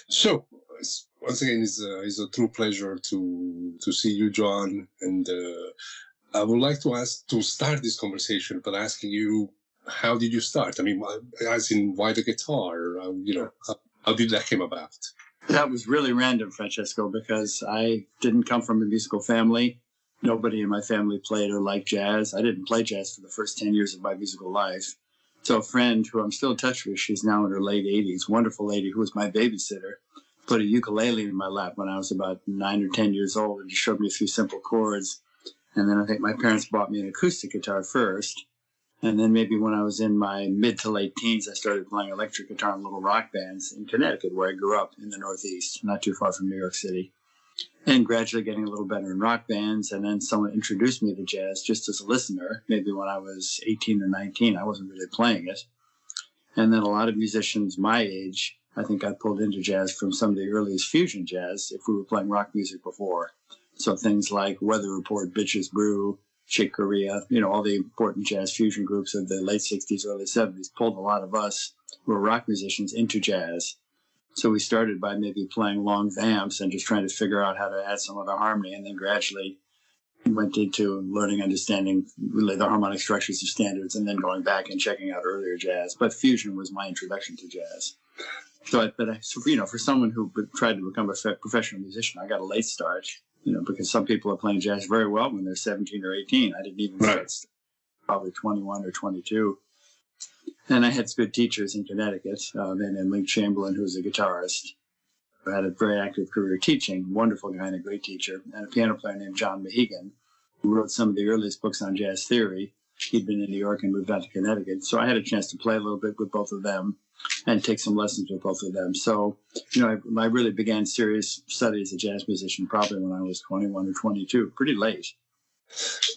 So, once again, it's a true pleasure to see you, John. And I would like to start this conversation by asking you, how did you start? I mean, as in, why the guitar? How did that came about? That was really random, Francesco, because I didn't come from a musical family. Nobody in my family played or liked jazz. I didn't play jazz for the first 10 years of my musical life. So a friend who I'm still in touch with, she's now in her late 80s, wonderful lady who was my babysitter, put a ukulele in my lap when I was about 9 or 10 years old and just showed me a few simple chords. And then I think my parents bought me an acoustic guitar first. And then maybe when I was in my mid to late teens, I started playing electric guitar in little rock bands in Connecticut, where I grew up in the Northeast, not too far from New York City. And gradually getting a little better in rock bands. And then someone introduced me to jazz just as a listener, maybe when I was 18 or 19. I wasn't really playing it. And then a lot of musicians my age, I think I pulled into jazz from some of the earliest fusion jazz if we were playing rock music before. So things like Weather Report, Bitches Brew, Chick Corea, all the important jazz fusion groups of the late 60s, early 70s pulled a lot of us who were rock musicians into jazz. So we started by maybe playing long vamps and just trying to figure out how to add some other harmony, and then gradually went into learning, understanding really the harmonic structures of standards, and then going back and checking out earlier jazz. But fusion was my introduction to jazz. So for someone who tried to become a professional musician, I got a late start, because some people are playing jazz very well when they're 17 or 18. I didn't even start probably 21 or 22. And I had good teachers in Connecticut, and Link Chamberlain, who was a guitarist, who had a very active career teaching, wonderful guy and a great teacher, and a piano player named John Mehigan, who wrote some of the earliest books on jazz theory. He'd been in New York and moved out to Connecticut. So I had a chance to play a little bit with both of them and take some lessons with both of them. So, I really began serious studies as a jazz musician probably when I was 21 or 22, pretty late.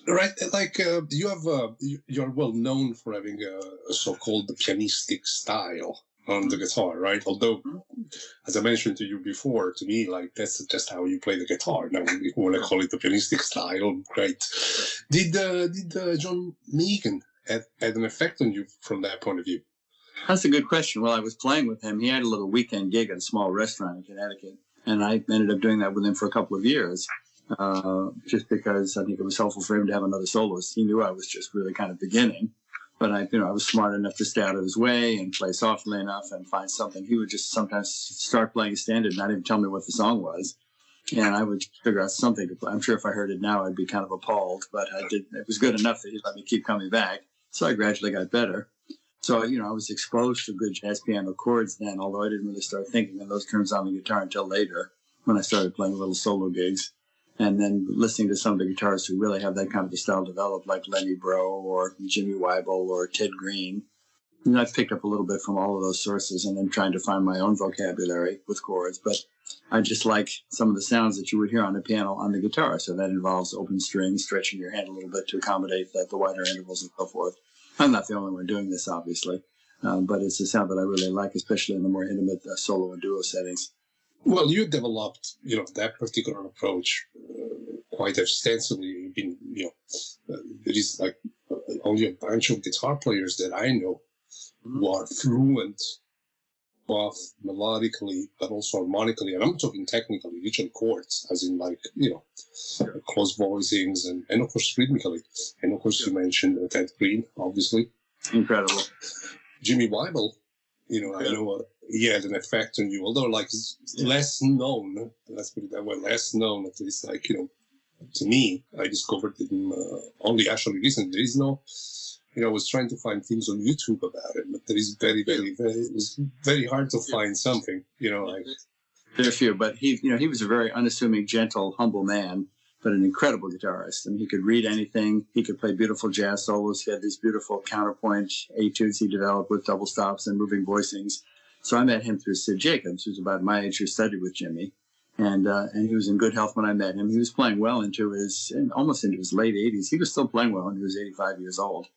Right, like you're well known for having a so-called pianistic style on the guitar, right? Although, as I mentioned to you before, to me, like that's just how you play the guitar. Now, if you want to call it the pianistic style, great. Did John Mehigan had an effect on you from that point of view? That's a good question. Well, I was playing with him. He had a little weekend gig at a small restaurant in Connecticut, and I ended up doing that with him for a couple of years. Just because I think it was helpful for him to have another soloist. He knew I was just really kind of beginning, but I was smart enough to stay out of his way and play softly enough and find something. He would just sometimes start playing a standard and not even tell me what the song was, and I would figure out something to play. I'm sure if I heard it now, I'd be kind of appalled, but I did. It was good enough that he let me keep coming back, so I gradually got better. So, I was exposed to good jazz piano chords then, although I didn't really start thinking in those terms on the guitar until later when I started playing little solo gigs. And then listening to some of the guitarists who really have that kind of a style developed, like Lenny Breau or Jimmy Weibel or Ted Green. And I've picked up a little bit from all of those sources and then trying to find my own vocabulary with chords. But I just like some of the sounds that you would hear on the piano on the guitar. So that involves open strings, stretching your hand a little bit to accommodate the wider intervals and so forth. I'm not the only one doing this, obviously, but it's a sound that I really like, especially in the more intimate solo and duo settings. Well, you developed, that particular approach quite extensively. There is like only a bunch of guitar players that I know who are fluent, both melodically but also harmonically, and I'm talking technically, usually chords, as in close voicings and of course rhythmically. And of course you mentioned Ted Green, obviously. Incredible. Jimmy Weibel, I know he had an effect on you, although less known, let's put it that way, less known, at least to me. I discovered him only actually recently. There is no, I was trying to find things on YouTube about it, but there is it was very hard to find something, There are a few, but he was a very unassuming, gentle, humble man, but an incredible guitarist. I mean, he could read anything. He could play beautiful jazz solos. He had these beautiful counterpoint etudes he developed with double stops and moving voicings. So I met him through Sid Jacobs, who's about my age, who studied with Jimmy. And he was in good health when I met him. He was playing well almost into his late 80s. He was still playing well when he was 85 years old.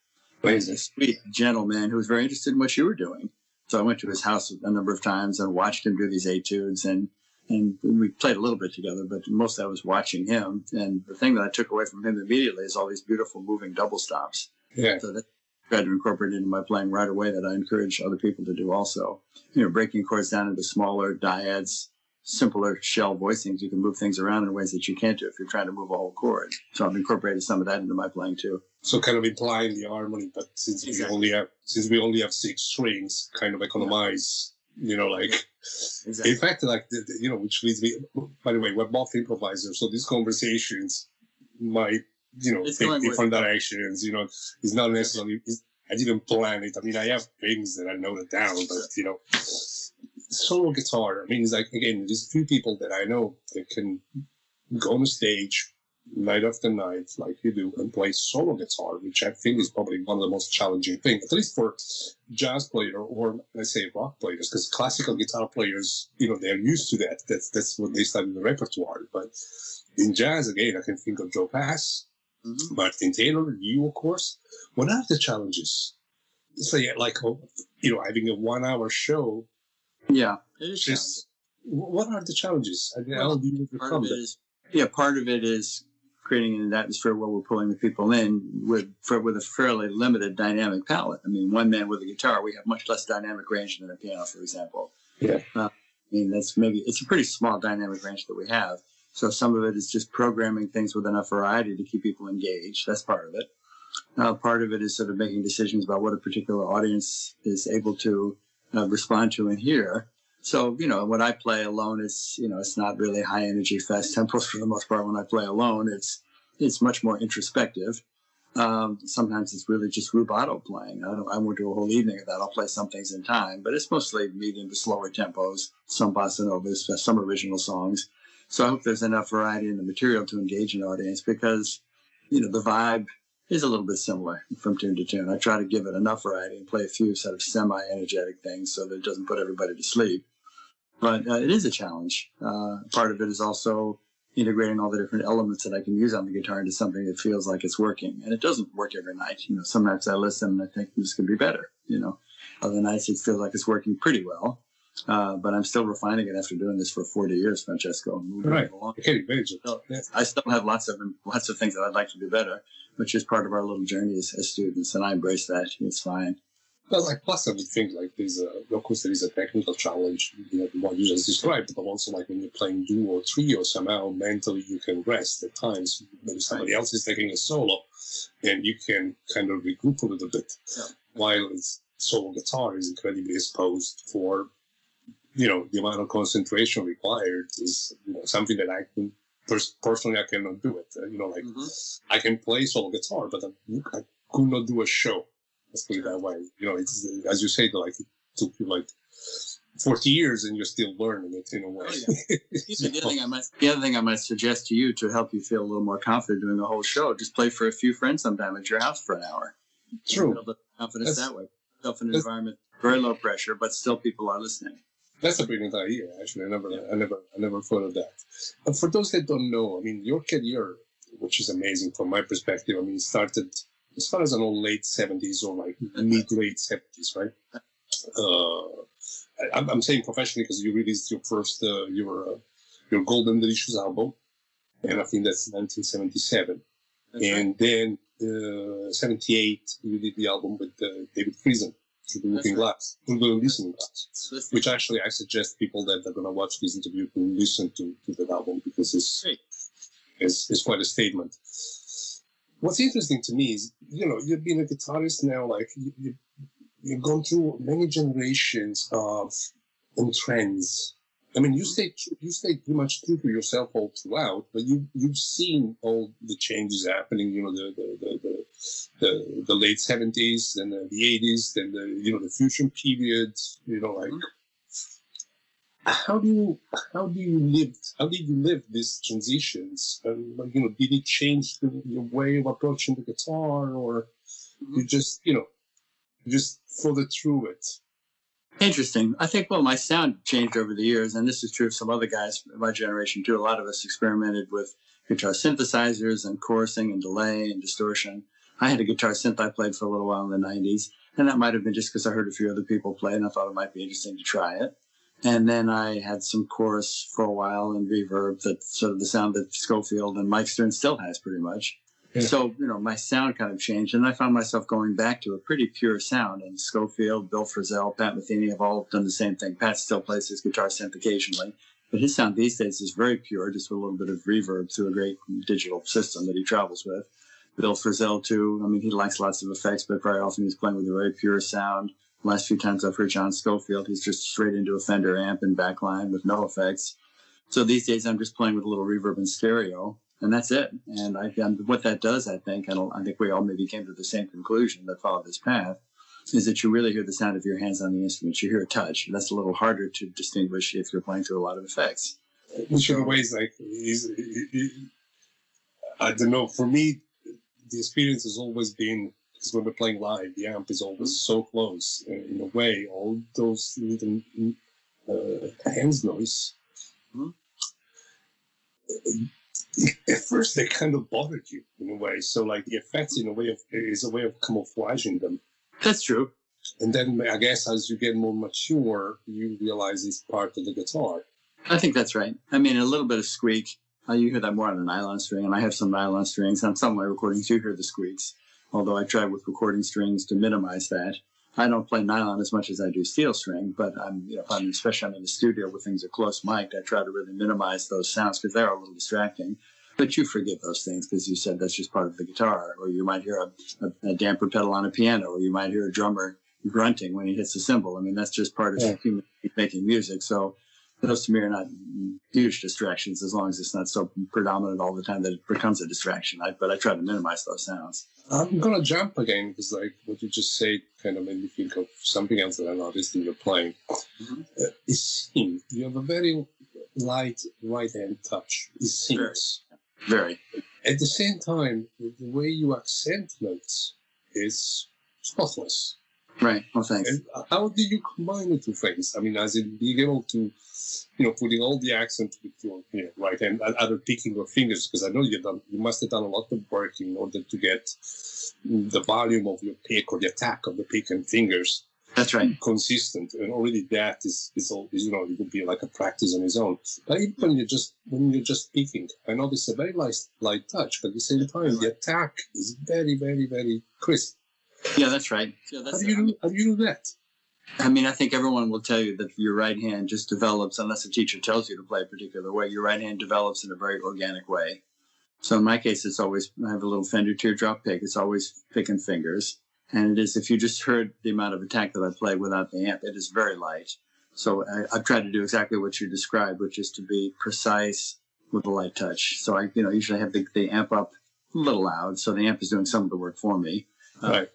He was a sweet, gentle man who was very interested in what you were doing. So I went to his house a number of times and watched him do these etudes. And we played a little bit together, but mostly I was watching him. And the thing that I took away from him immediately is all these beautiful moving double stops. Yeah. So that's tried to incorporate into my playing right away that I encourage other people to do also. Breaking chords down into smaller dyads, simpler shell voicings. You can move things around in ways that you can't do if you're trying to move a whole chord. So I've incorporated some of that into my playing too. So kind of implying the harmony, but since we only have 6 strings, kind of economize, Exactly. In fact, which leads me, by the way, we're both improvisers, so these conversations might, take different directions, it's not necessarily, I didn't plan it. I mean, I have things that I noted down, but, solo guitar, I mean, it's like, again, there's a few people that I know that can go on a stage night after night, like you do, and play solo guitar, which I think is probably one of the most challenging things, at least for jazz player or let's say rock players, because classical guitar players, they're used to that. That's what they study in the repertoire. But in jazz, again, I can think of Joe Pass, Martin Taylor, you, of course. What are the challenges? So yeah, like having a 1-hour show. Yeah, it is challenging. What are the challenges? How do you overcome that? Part of it is creating an atmosphere where we're pulling the people in with a fairly limited dynamic palette. I mean, one man with a guitar, we have much less dynamic range than a piano, for example. Yeah. It's a pretty small dynamic range that we have. So some of it is just programming things with enough variety to keep people engaged. That's part of it. Part of it is sort of making decisions about what a particular audience is able to respond to and hear. So, when I play alone, it's not really high energy, fast tempos for the most part. When I play alone, it's much more introspective. Sometimes it's really just rubato playing. I won't do a whole evening of that. I'll play some things in time, but it's mostly medium to slower tempos, some bossa novas, some original songs. So I hope there's enough variety in the material to engage an audience because, the vibe is a little bit similar from tune to tune. I try to give it enough variety and play a few sort of semi-energetic things so that it doesn't put everybody to sleep. But it is a challenge. Part of it is also integrating all the different elements that I can use on the guitar into something that feels like it's working. And it doesn't work every night. Sometimes I listen and I think this could be better. Other nights it feels like it's working pretty well. But I'm still refining it after doing this for 40 years, Francesco. Right. Okay, I still have lots of things that I'd like to do better, which is part of our little journey as students. And I embrace that. It's fine. Well, plus I would think of course there is a technical challenge, what you just described, but also like when you're playing duo or trio, somehow mentally you can rest at times. Maybe somebody else is taking a solo, and you can kind of regroup a little bit. Yeah. While it's solo guitar is incredibly exposed for, the amount of concentration required is something that I can personally I cannot do it. I can play solo guitar, but I could not do a show. Let's put it that way. It's as you say, it took you 40 years, and you're still learning it in a way. Oh, yeah. The other thing I might suggest to you to help you feel a little more confident doing a whole show, just play for a few friends sometime at your house for an hour. True. Build up confidence that way. Self in an environment very low pressure, but still people are listening. That's a brilliant idea. Actually, I never thought of that. But for those that don't know, I mean, your career, which is amazing from my perspective. I mean, it started as far as I know, late 70s or mid-late 70s, right? I'm saying professionally because you released your first, your Golden Delicious album, and I think that's 1977. That's and right. Then 78, you did the album with David Friesen, Through the Looking Glass, Through the Listening Glass, which actually I suggest people that are going to watch this interview to listen to that album because it's quite a statement. What's interesting to me is, you've been a guitarist now, you've gone through many generations of trends. I mean, you stay pretty much true to yourself all throughout, but you've seen all the changes happening. The late 70s, then the 80s, then the fusion period. How do you live these transitions? And did it change your way of approaching the guitar, or you just floated through it? Interesting. I think my sound changed over the years, and this is true of some other guys in my generation too. A lot of us experimented with guitar synthesizers and chorusing and delay and distortion. I had a guitar synth I played for a little while in the 90s, and that might have been just because I heard a few other people play, and I thought it might be interesting to try it. And then I had some chorus for a while and reverb, that sort of the sound that Schofield and Mike Stern still has pretty much. Yeah. So, my sound kind of changed, and I found myself going back to a pretty pure sound. And Schofield, Bill Frisell, Pat Metheny have all done the same thing. Pat still plays his guitar synth occasionally, but his sound these days is very pure, just with a little bit of reverb through a great digital system that he travels with. Bill Frisell, too, I mean, he likes lots of effects, but very often he's playing with a very pure sound. The last few times I've heard John Schofield, he's just straight into a Fender amp and backline with no effects. So these days I'm just playing with a little reverb and stereo, and that's it. And what that does, I think we all maybe came to the same conclusion that followed this path, is that you really hear the sound of your hands on the instrument. You hear a touch. That's a little harder to distinguish if you're playing through a lot of effects. Which in a way is like, I don't know, for me, the experience has always been, because when we're playing live, the amp is always so close. In a way, all those little hands noise, at first they kind of bothered you in a way. So like the effects is a way of camouflaging them. That's true. And then I guess as you get more mature, you realize it's part of the guitar. I think that's right. I mean, a little bit of squeak. You hear that more on a nylon string, and I have some nylon strings. On some of my recordings, you hear the squeaks, although I try with recording strings to minimize that. I don't play nylon as much as I do steel string, but especially I'm in the studio where things are close mic'd, I try to really minimize those sounds because they're a little distracting. But you forgive those things because you said that's just part of the guitar, or you might hear a damper pedal on a piano, or you might hear a drummer grunting when he hits a cymbal. I mean, that's just part of human making music. So those to me are not huge distractions as long as it's not so predominant all the time that it becomes a distraction. But I try to minimize those sounds. I'm going to jump again because like what you just said kind of made me think of something else that I noticed in your playing. It seems you have a very light right-hand touch. It seems. Very. At the same time, the way you accent notes is spotless. Right. Well, thanks. And how do you combine the two things? I mean, as in being able to, putting all the accent with your right hand, either picking your fingers, because I know you must have done a lot of work in order to get the volume of your pick or the attack of the pick and fingers. That's right. Consistent, and already that is it would be like a practice on its own. But even when you're just picking, I notice a very light touch, but at the same time, the attack is very, very, very crisp. Yeah, that's right. Yeah, How do you do that? I mean, I think everyone will tell you that your right hand just develops, unless a teacher tells you to play a particular way, your right hand develops in a very organic way. So in my case, I have a little Fender teardrop pick. It's always pick and fingers. And it is, if you just heard the amount of attack that I play without the amp, it is very light. So I've tried to do exactly what you described, which is to be precise with a light touch. So I, usually have the amp up a little loud. So the amp is doing some of the work for me. Right.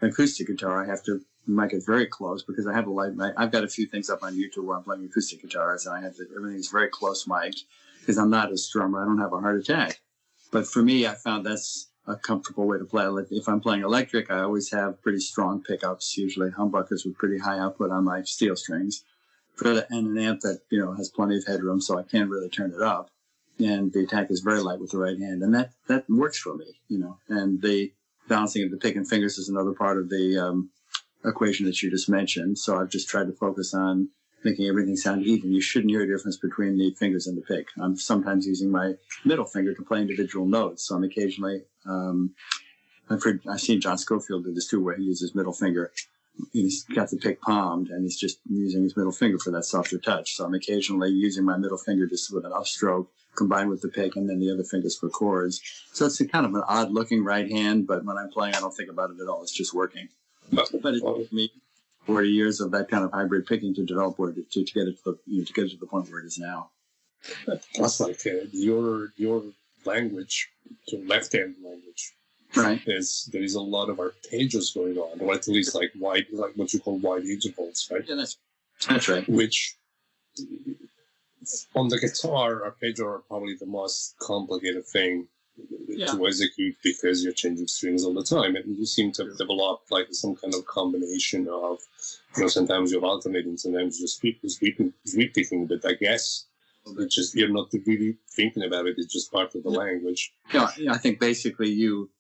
Acoustic guitar, I have to mic it very close because I have a light mic. I've got a few things up on YouTube where I'm playing acoustic guitars, and everything's very close mic'd because I'm not a strummer. I don't have a heart attack. But for me, I found that's a comfortable way to play. If I'm playing electric, I always have pretty strong pickups, usually humbuckers with pretty high output on my steel strings, and an amp that has plenty of headroom, so I can't really turn it up. And the attack is very light with the right hand, and that works for me. And the balancing of the pick and fingers is another part of the equation that you just mentioned. So I've just tried to focus on making everything sound even. You shouldn't hear a difference between the fingers and the pick. I'm sometimes using my middle finger to play individual notes. So I'm occasionally, I've seen John Schofield do this too, where he uses middle finger. He's got the pick palmed, and he's just using his middle finger for that softer touch. So I'm occasionally using my middle finger just with an upstroke combined with the pick, and then the other fingers for chords. So it's a kind of an odd-looking right hand, but when I'm playing, I don't think about it at all. It's just working. But it took me 40 years of that kind of hybrid picking to develop to get it to the point where it is now. Plus, like your language, your left-hand language, right? There is a lot of arpeggios going on, or at least like what you call wide intervals, right? Yeah, that's right. Which on the guitar, arpeggio are probably the most complicated thing to execute because you're changing strings all the time, and you seem to develop like some kind of combination of, sometimes you're alternating, sometimes you're sweep picking, but I guess it's just you're not really thinking about it. It's just part of the language. Yeah, I think basically you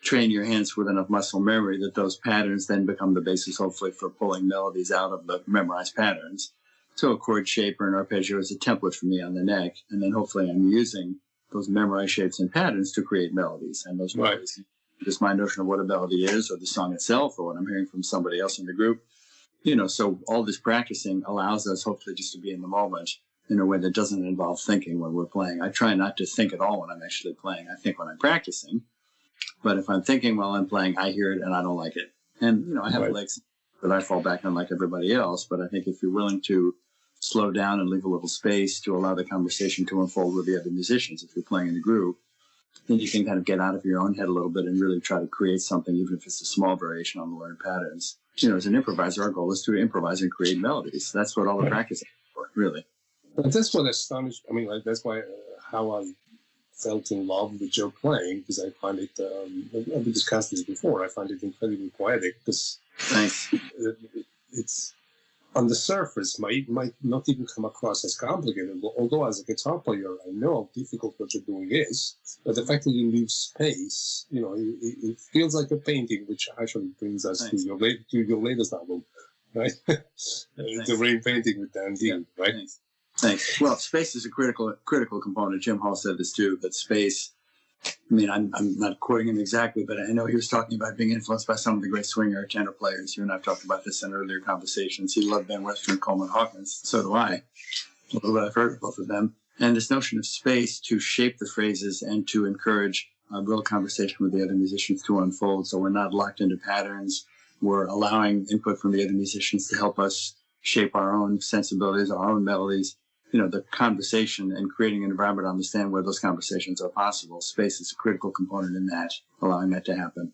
train your hands with enough muscle memory that those patterns then become the basis, hopefully, for pulling melodies out of the memorized patterns. So a chord shape or an arpeggio is a template for me on the neck, and then hopefully I'm using those memorized shapes and patterns to create melodies. And those melodies, just my notion of what a melody is, or the song itself, or what I'm hearing from somebody else in the group. So all this practicing allows us hopefully just to be in the moment in a way that doesn't involve thinking when we're playing. I try not to think at all when I'm actually playing. I think when I'm practicing. But if I'm thinking while I'm playing, I hear it and I don't like it. And, I have legs that I fall back on like everybody else. But I think if you're willing to slow down and leave a little space to allow the conversation to unfold with the other musicians, if you're playing in a group, then you can kind of get out of your own head a little bit and really try to create something, even if it's a small variation on the learned patterns. As an improviser, our goal is to improvise and create melodies. That's what all the practice is for, really. But that's what astonished. That's why how I felt in love with your playing, because I find it. We discussed this before. I find it incredibly poetic. Because thanks. It's on the surface might not even come across as complicated. Although as a guitar player, I know how difficult what you're doing is. But the fact that you leave space, it feels like a painting, which actually brings us to your latest album, right? The Rain painting with Dan Dean, right? Thanks. Well, space is a critical component. Jim Hall said this too, that space, I'm not quoting him exactly, but I know he was talking about being influenced by some of the great swinger tenor players. You and I have talked about this in earlier conversations. He loved Ben Webster and Coleman Hawkins. So do I. A little bit I've heard of both of them. And this notion of space to shape the phrases and to encourage a real conversation with the other musicians to unfold. So we're not locked into patterns. We're allowing input from the other musicians to help us shape our own sensibilities, our own melodies. The conversation and creating an environment to understand where those conversations are possible. Space is a critical component in that, allowing that to happen.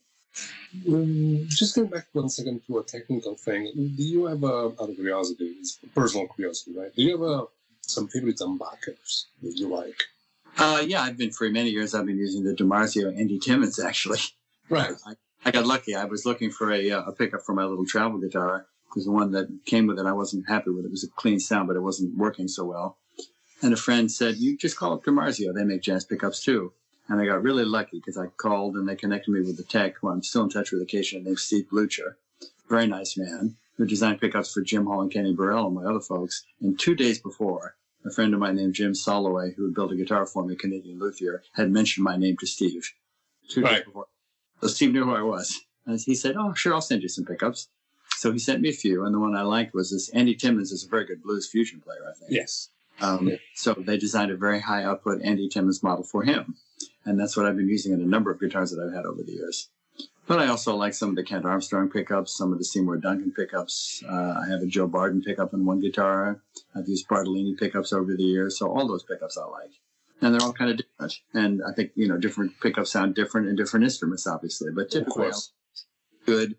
Just go back 1 second to a technical thing. Do you have out of curiosity, it's personal curiosity, right? Do you have some favorite humbuckers that you like? Yeah, for many years, I've been using the DiMarzio Andy Timmons, actually. Right. I got lucky. I was looking for a pickup for my little travel guitar, because the one that came with it, I wasn't happy with. It was a clean sound, but it wasn't working so well. And a friend said, you just call up DiMarzio. They make jazz pickups too. And I got really lucky because I called and they connected me with the tech, who I'm still in touch with occasionally, named Steve Blucher. Very nice man, who designed pickups for Jim Hall and Kenny Burrell and my other folks. And 2 days before, a friend of mine named Jim Soloway, who had built a guitar for me, Canadian luthier, had mentioned my name to Steve 2 days before. So Steve knew who I was. And he said, oh, sure, I'll send you some pickups. So he sent me a few, and the one I liked was this. Andy Timmons is a very good blues fusion player, I think. Yes. So they designed a very high output Andy Timmons model for him. And that's what I've been using in a number of guitars that I've had over the years. But I also like some of the Kent Armstrong pickups, some of the Seymour Duncan pickups. I have a Joe Barden pickup in one guitar. I've used Bartolini pickups over the years. So all those pickups I like. And they're all kind of different. And I think, different pickups sound different in different instruments, obviously. But typically, good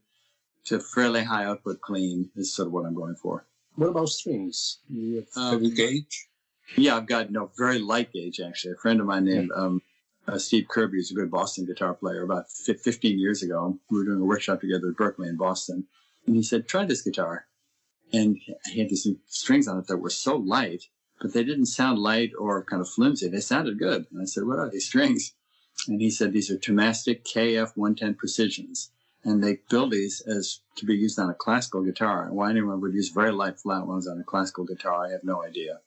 to fairly high output clean is sort of what I'm going for. What about strings? You have heavy gauge? Yeah, I've got very light gauge, actually. A friend of mine named Steve Kirby, who's a good Boston guitar player, about 15 years ago, we were doing a workshop together at Berkeley in Boston. And he said, try this guitar. And he had these strings on it that were so light, but they didn't sound light or kind of flimsy. They sounded good. And I said, what are these strings? And he said, these are Pianistic KF-110 Precisions. And they build these as to be used on a classical guitar. And why anyone would use very light flat ones on a classical guitar, I have no idea.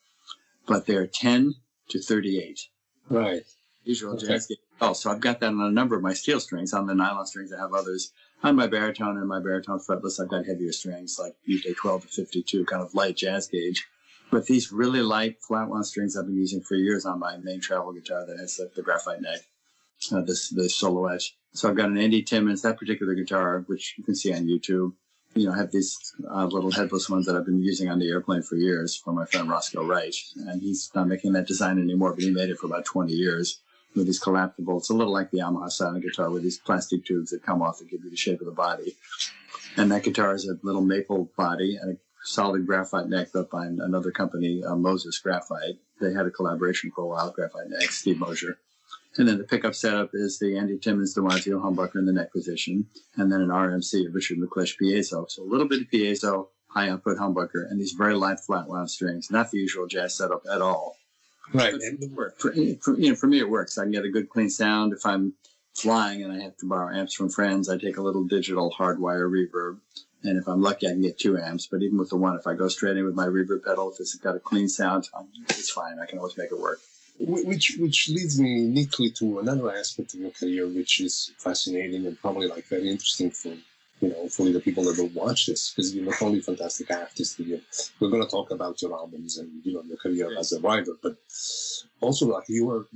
But they're 10 to 38. Right. Usual jazz gauge. Oh, so I've got that on a number of my steel strings. On the nylon strings, I have others. On my baritone and my baritone fretless, I've got heavier strings, like usually 12 to 52, kind of light jazz gauge. But these really light flat one strings I've been using for years on my main travel guitar that has the graphite neck, the soloette. So I've got an Andy Timmons, that particular guitar, which you can see on YouTube. I have these little headless ones that I've been using on the airplane for years for my friend Roscoe Wright. And he's not making that design anymore, but he made it for about 20 years with these collapsible. It's a little like the Yamaha silent guitar with these plastic tubes that come off that give you the shape of the body. And that guitar is a little maple body and a solid graphite neck built by another company, Moses Graphite. They had a collaboration for a while, Graphite Neck, Steve Mosier. And then the pickup setup is the Andy Timmons DiMarzio humbucker in the neck position, and then an RMC, a Richard McClish piezo. So a little bit of piezo, high output humbucker, and these very light flat wound strings. Not the usual jazz setup at all. Right. For me, it works. I can get a good clean sound. If I'm flying and I have to borrow amps from friends, I take a little digital hardwire reverb. And if I'm lucky, I can get 2 amps. But even with the one, if I go straight in with my reverb pedal, if it's got a clean sound, it's fine. I can always make it work. Which leads me neatly to another aspect of your career, which is fascinating and probably like very interesting for for the people that will watch this, because you're not only a fantastic artist, we're going to talk about your albums and your career as a writer, but also like you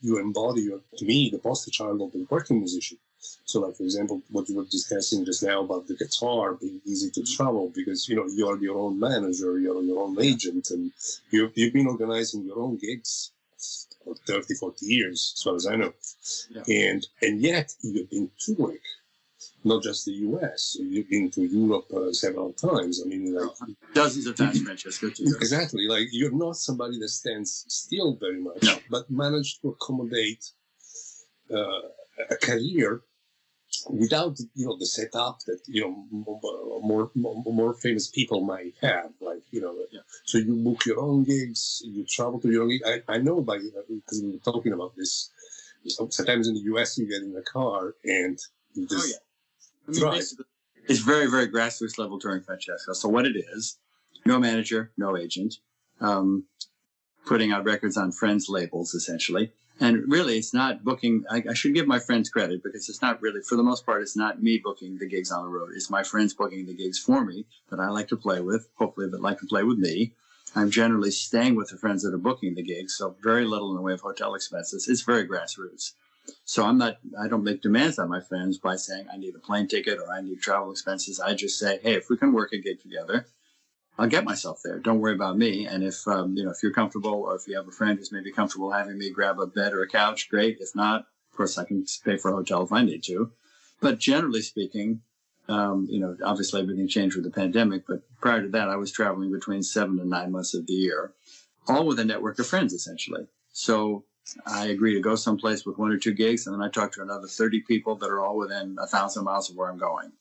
embody to me the poster child of the working musician. So like, for example, what you were discussing just now about the guitar being easy to travel because you are your own manager, you're your own agent, and you've been organizing your own gigs for 30, 40 years, as far as I know. Yeah. And yet you've been touring, not just the US. You've been to Europe several times. I mean, like dozens of times, Francesco. Exactly. Like you're not somebody that stands still very much, but managed to accommodate a career without the setup that more famous people might have, like so you book your own gigs, you travel to your own gigs. I know because we were talking about this, sometimes in the US you get in a car and you just drive. It's very, very grassroots level touring, Francesco. So what it is, no manager, no agent, putting out records on friends' labels essentially. And really, it's not booking. I should give my friends credit because it's not really, for the most part, it's not me booking the gigs on the road. It's my friends booking the gigs for me that I like to play with, hopefully that like to play with me. I'm generally staying with the friends that are booking the gigs, so very little in the way of hotel expenses. It's very grassroots. So I don't make demands on my friends by saying I need a plane ticket or I need travel expenses. I just say, hey, if we can work a gig together, I'll get myself there. Don't worry about me. And if if you're comfortable, or if you have a friend who's maybe comfortable having me grab a bed or a couch, great. If not, of course, I can pay for a hotel if I need to. But generally speaking, obviously everything changed with the pandemic. But prior to that, I was traveling between 7 and 9 months of the year, all with a network of friends, essentially. So I agree to go someplace with 1 or 2 gigs, and then I talk to another 30 people that are all within 1,000 miles of where I'm going.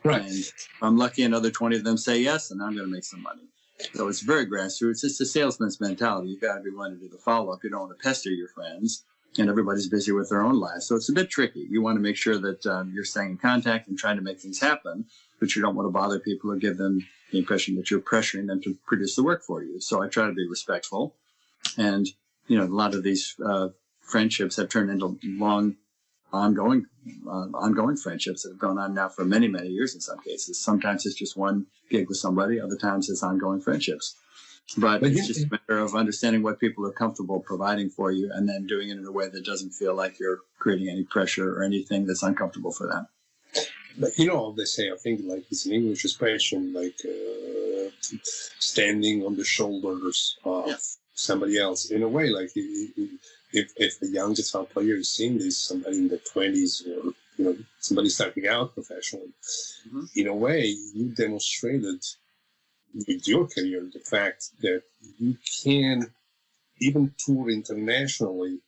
Right. And if I'm lucky, another 20 of them say yes, and I'm going to make some money. So it's very grassroots. It's a salesman's mentality. You've got to be willing to do the follow-up. You don't want to pester your friends, and everybody's busy with their own lives. So it's a bit tricky. You want to make sure that you're staying in contact and trying to make things happen, but you don't want to bother people or give them the impression that you're pressuring them to produce the work for you. So I try to be respectful. And, a lot of these friendships have turned into long, ongoing friendships that have gone on now for many, many years in some cases. Sometimes it's just one gig with somebody. Other times it's ongoing friendships. But it's just a matter of understanding what people are comfortable providing for you and then doing it in a way that doesn't feel like you're creating any pressure or anything that's uncomfortable for them. But they say, I think like it's an English expression, like standing on the shoulders of somebody else. In a way, like if a young guitar player is seeing this, somebody in their 20s or somebody starting out professionally, in a way, you demonstrated with your career the fact that you can even tour internationally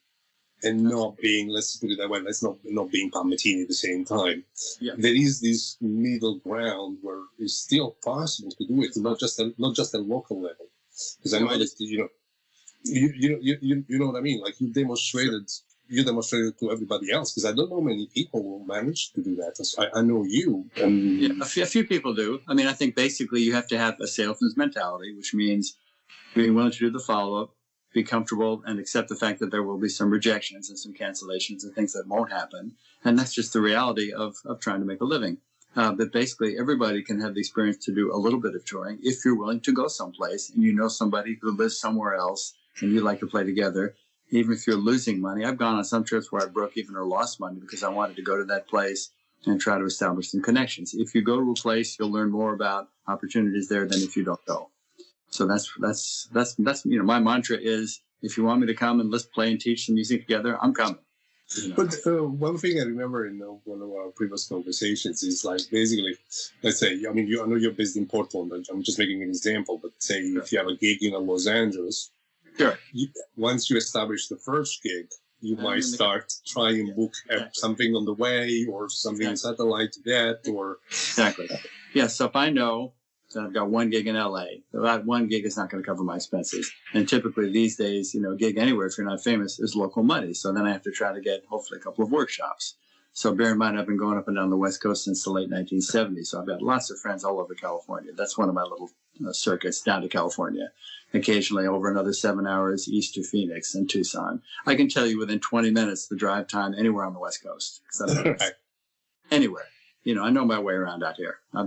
and not being, let's put it that way, let's not being Palmettini at the same time. Yeah. There is this middle ground where it's still possible to do it, not just at local level. Because I know that you know what I mean. Like you demonstrated to everybody else. Because I don't know many people who manage to do that. I know you. A few people do. I mean, I think basically you have to have a salesman's mentality, which means being willing to do the follow-up, be comfortable, and accept the fact that there will be some rejections and some cancellations and things that won't happen. And that's just the reality of trying to make a living. But basically, everybody can have the experience to do a little bit of touring if you're willing to go someplace and you know somebody who lives somewhere else and you like to play together. Even if you're losing money, I've gone on some trips where I broke even or lost money because I wanted to go to that place and try to establish some connections. If you go to a place, you'll learn more about opportunities there than if you don't go. So that's my mantra is, if you want me to come and let's play and teach some music together, I'm coming. But one thing I remember in one of our previous conversations is like basically, let's say, I mean, I know you're based in Portland. I'm just making an example, but say if you have a gig in Los Angeles, once you establish the first gig, you might start trying to book something on the way or something on satellite to that or... Exactly. Yeah, so if I know that I've got one gig in LA, that one gig is not going to cover my expenses. And typically these days, a gig anywhere, if you're not famous, is local money. So then I have to try to get hopefully a couple of workshops. So bear in mind, I've been going up and down the West Coast since the late 1970s. So I've got lots of friends all over California. That's one of my little circuits down to California. occasionally over another 7 hours east to Phoenix and Tucson. I can tell you within 20 minutes the drive time anywhere on the West Coast. Right. Anywhere. You know, I know my way around out here. I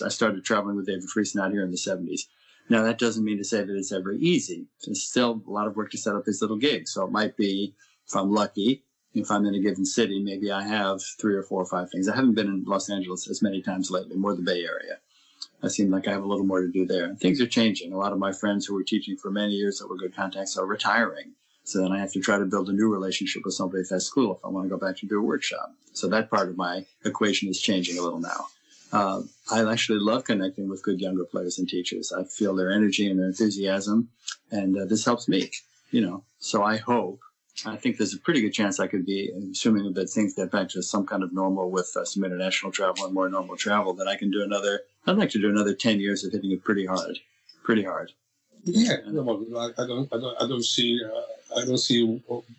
started traveling with David Friesen out here in the 70s. Now, that doesn't mean to say that it's ever easy. There's still a lot of work to set up these little gigs. So it might be, if I'm lucky, if I'm in a given city, maybe I have 3 or 4 or 5 things. I haven't been in Los Angeles as many times lately, more the Bay Area. I seem like I have a little more to do there. Things are changing. A lot of my friends who were teaching for many years that were good contacts are retiring. So then I have to try to build a new relationship with somebody at that school if I want to go back to do a workshop. So that part of my equation is changing a little now. I actually love connecting with good younger players and teachers. I feel their energy and their enthusiasm, and this helps me, you know. So I think there's a pretty good chance I could be, assuming that things get back to some kind of normal with some international travel and more normal travel, that I can do I'd like to do another 10 years of hitting it pretty hard. Yeah, I don't see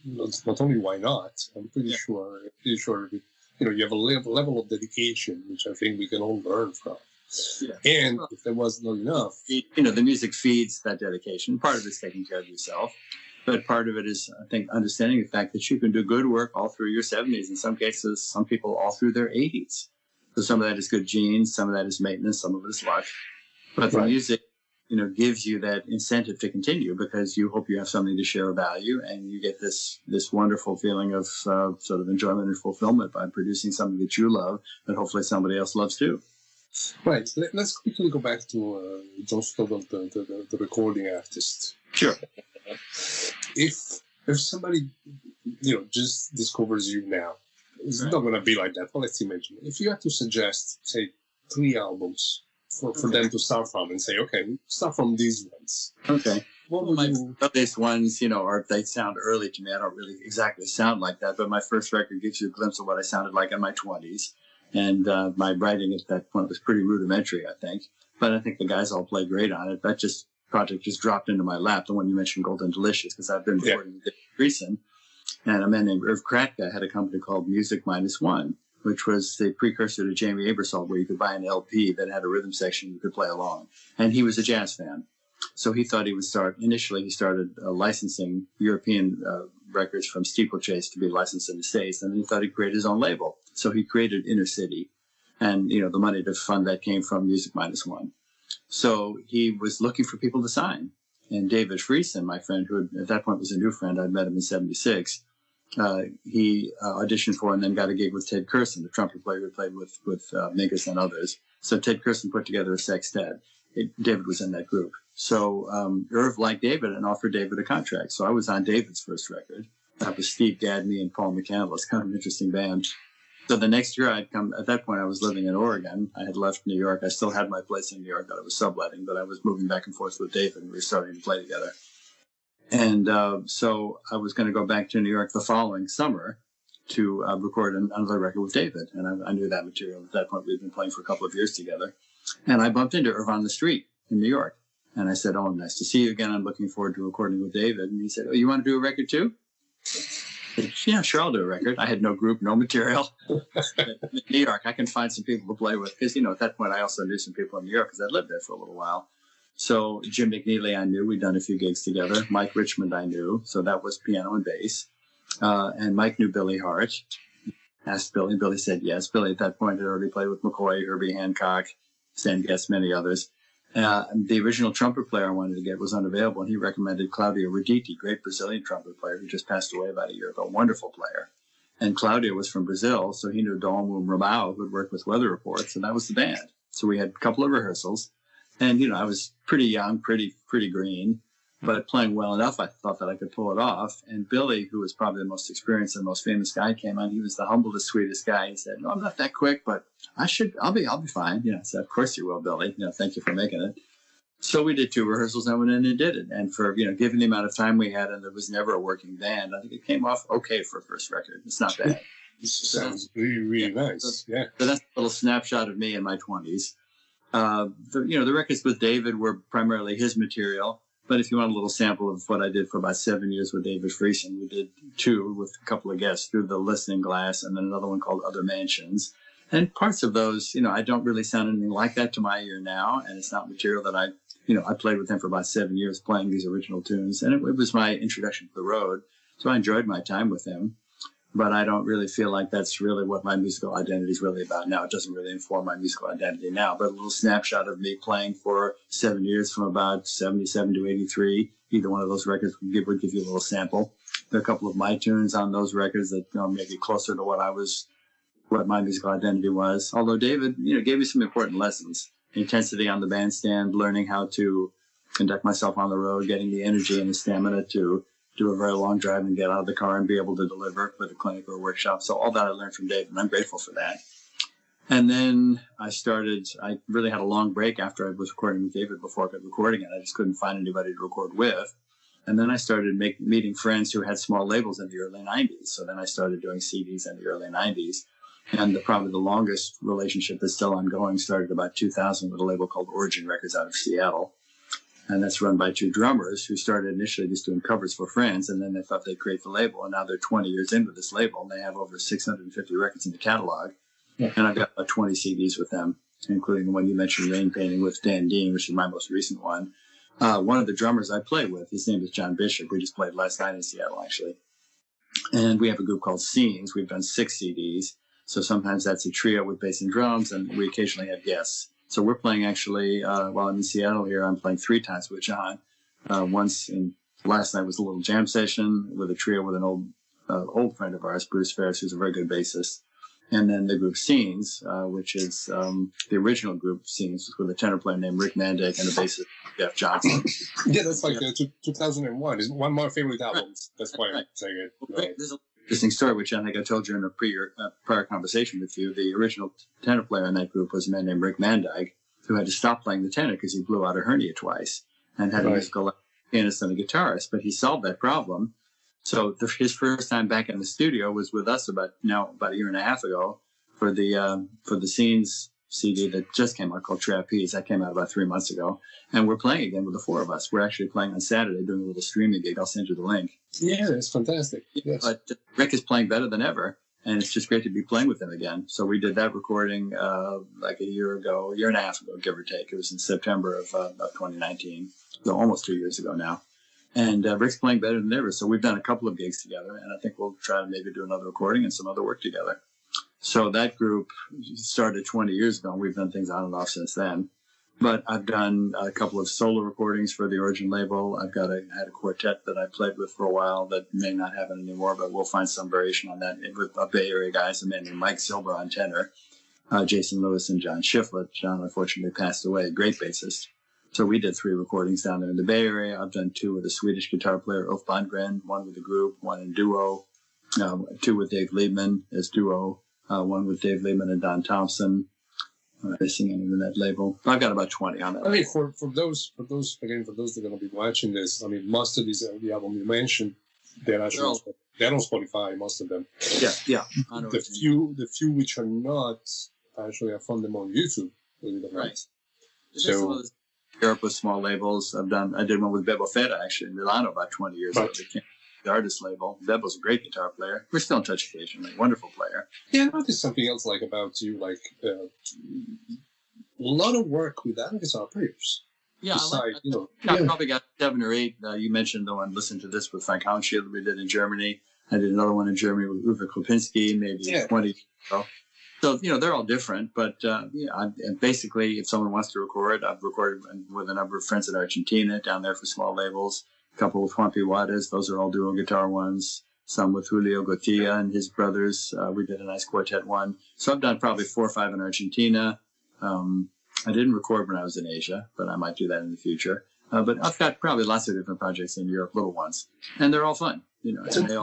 not only why not. I'm pretty sure. You know, you have a level of dedication, which I think we can all learn from. Yeah. And if there was not enough, you know, the music feeds that dedication. Part of it's taking care of yourself, but part of it is, I think, understanding the fact that you can do good work all through your 70s. In some cases, some people all through their 80s. So some of that is good genes, some of that is maintenance, some of it is luck. But the music, you know, gives you that incentive to continue because you hope you have something to share of value, and you get this wonderful feeling of sort of enjoyment and fulfillment by producing something that you love that hopefully somebody else loves too. Right. Let's quickly go back to John Stowell, the recording artist. Sure. If somebody, you know, just discovers you now, it's not going to be like that. But let's imagine if you had to suggest, say, 3 albums for them to start from and say, okay, start from these ones. Okay. Well, my earliest ones, you know, they sound early to me. I don't really exactly sound like that, but my first record gives you a glimpse of what I sounded like in my 20s. And my writing at that point was pretty rudimentary, I think. But I think the guys all played great on it. That project just dropped into my lap, the one you mentioned, Golden Delicious, because I've been recording with David Friesen. And a man named Irv Kratka had a company called Music Minus One, which was the precursor to Jamie Aebersold, where you could buy an LP that had a rhythm section you could play along. And he was a jazz fan. So he thought he would initially he started licensing European records from Steeplechase to be licensed in the States. And he thought he'd create his own label. So he created Inner City. And, you know, the money to fund that came from Music Minus One. So he was looking for people to sign. And David Friesen, my friend, who at that point was a new friend, I'd met him in 76, he auditioned for and then got a gig with Ted Kurson, the trumpet player who played with Mingus and others. So Ted Kurson put together a sextet. David was in that group. So Irv liked David and offered David a contract. So I was on David's first record. That was Steve Gadney and Paul McCandless. It's kind of an interesting band. So the next year I'd come, at that point I was living in Oregon. I had left New York. I still had my place in New York that I was subletting, but I was moving back and forth with David and we were starting to play together. And so I was going to go back to New York the following summer to record another record with David. And I knew that material. At that point, we'd been playing for a couple of years together. And I bumped into Irv on the street in New York. And I said, oh, nice to see you again. I'm looking forward to recording with David. And he said, oh, you want to do a record too? I said, yeah, sure, I'll do a record. I had no group, no material. In New York, I can find some people to play with. Because, you know, at that point, I also knew some people in New York because I'd lived there for a little while. So Jim McNeely, I knew. We'd done a few gigs together. Mike Richmond, I knew. So that was piano and bass. And Mike knew Billy Hart. Asked Billy. Billy said yes. Billy, at that point, had already played with McCoy, Herbie Hancock, Stan Getz, many others. The original trumpet player I wanted to get was unavailable, and he recommended Claudio Roditi, great Brazilian trumpet player who just passed away about a year ago. Wonderful player. And Claudio was from Brazil, so he knew Dalmo Ramau, who had worked with Weather Reports, and that was the band. So we had a couple of rehearsals. And, you know, I was pretty young, pretty green, but playing well enough, I thought that I could pull it off. And Billy, who was probably the most experienced and most famous guy, came on. He was the humblest, sweetest guy. He said, no, I'm not that quick, but I'll be fine. You know, I said, of course you will, Billy. You know, thank you for making it. So we did 2 rehearsals and went in and did it. And for, you know, given the amount of time we had and there was never a working band, I think it came off okay for a first record. It's not bad. This sounds really, really nice. Yeah. So that's a little snapshot of me in my 20s. The records with David were primarily his material, but if you want a little sample of what I did for about 7 years with David Friesen, we did 2 with a couple of guests, Through the Listening Glass, and then another one called Other Mansions. And parts of those, you know, I don't really sound anything like that to my ear now, and it's not material that I I played with him for about 7 years playing these original tunes, and it was my introduction to the road. So I enjoyed my time with him, but I don't really feel like that's really what my musical identity is really about now. It doesn't really inform my musical identity now, but a little snapshot of me playing for 7 years from about 77 to 83. Either one of those records would give you a little sample. There are a couple of my tunes on those records that make it closer to what my musical identity was. Although David, gave me some important lessons. Intensity on the bandstand, learning how to conduct myself on the road, getting the energy and the stamina to do a very long drive and get out of the car and be able to deliver with a clinic or a workshop. So all that I learned from David, and I'm grateful for that. And then I really had a long break after I was recording with David before I could recording it. I just couldn't find anybody to record with. And then I started meeting friends who had small labels in the early 90s. So then I started doing CDs in the early 90s. And probably the longest relationship that's still ongoing started about 2000 with a label called Origin Records out of Seattle. And that's run by two drummers who started initially just doing covers for friends, and then they thought they'd create the label. And now they're 20 years into this label, and they have over 650 records in the catalog. Yeah. And I've got about 20 CDs with them, including the one you mentioned, Rain Painting, with Dan Dean, which is my most recent one. One of the drummers I play with, his name is John Bishop. We just played last night in Seattle, actually. And we have a group called Scenes. We've done 6 CDs. So sometimes that's a trio with bass and drums, and we occasionally have guests. So we're playing actually, while I'm in Seattle here, I'm playing 3 times with John. Last night was a little jam session with a trio with an old friend of ours, Bruce Ferris, who's a very good bassist. And then the group Scenes, which is the original group Scenes, with a tenor player named Rick Mandick and a bassist, Jeff Johnson. Yeah, that's like 2001. It's one of my favorite albums. That's why I'm saying it. Right. There's an interesting story, which I think I told you in a prior conversation with you. The original tenor player in that group was a man named Rick Mandick, who had to stop playing the tenor because he blew out a hernia twice and had a musical pianist and a guitarist. But he solved that problem. So his first time back in the studio was with us about a year and a half ago for the Scenes CD that just came out called Trapeze. That came out about 3 months ago. And we're playing again with the 4 of us. We're actually playing on Saturday, doing a little streaming gig. I'll send you the link. Yeah, that's fantastic. Yes. But Rick is playing better than ever, and it's just great to be playing with him again. So we did that recording like a year and a half ago, give or take. It was in September of 2019, so almost 2 years ago now. And Rick's playing better than ever. So we've done a couple of gigs together, and I think we'll try to maybe do another recording and some other work together. So that group started 20 years ago, and we've done things on and off since then. But I've done a couple of solo recordings for the Origin label. I had a quartet that I played with for a while that may not happen anymore, but we'll find some variation on that with Bay Area guys, a man named Mike Silver on tenor, Jason Lewis and John Shiflett. John unfortunately passed away, great bassist. So we did 3 recordings down there in the Bay Area. I've done 2 with a Swedish guitar player, Ulf Bandgren, 1 with a group, 1 in duo, 2 with Dave Liebman as duo, 1 with Dave Liebman and Don Thompson. They sing in that label. I've got about 20 on that. I mean, for those that are going to be watching this, I mean, most of these the album you mentioned, they're on Spotify. Most of them. Yeah. The few which are not, actually, I found them on YouTube. Right. So Europe with small labels. I did one with Bebo Feta actually in Milano about 20 years ago. The artist label. Bebo's a great guitar player. We're still in touch occasionally. Wonderful player. Yeah, I noticed something else about you, a lot of work with other guitar players. Yeah, I probably got 7 or 8. You mentioned the one, Listen to This with Frank Hauenschild we did in Germany. I did another one in Germany with Uwe Klopinski, maybe 20 ago. So, they're all different, but and basically, if someone wants to record, I've recorded with a number of friends in Argentina down there for small labels. A couple with Juan Pianistic, those are all dual guitar ones. Some with Julio Gotia and his brothers. We did a nice quartet one. So I've done probably 4 or 5 in Argentina. I didn't record when I was in Asia, but I might do that in the future. But I've got probably lots of different projects in Europe, little ones, and they're all fun. And they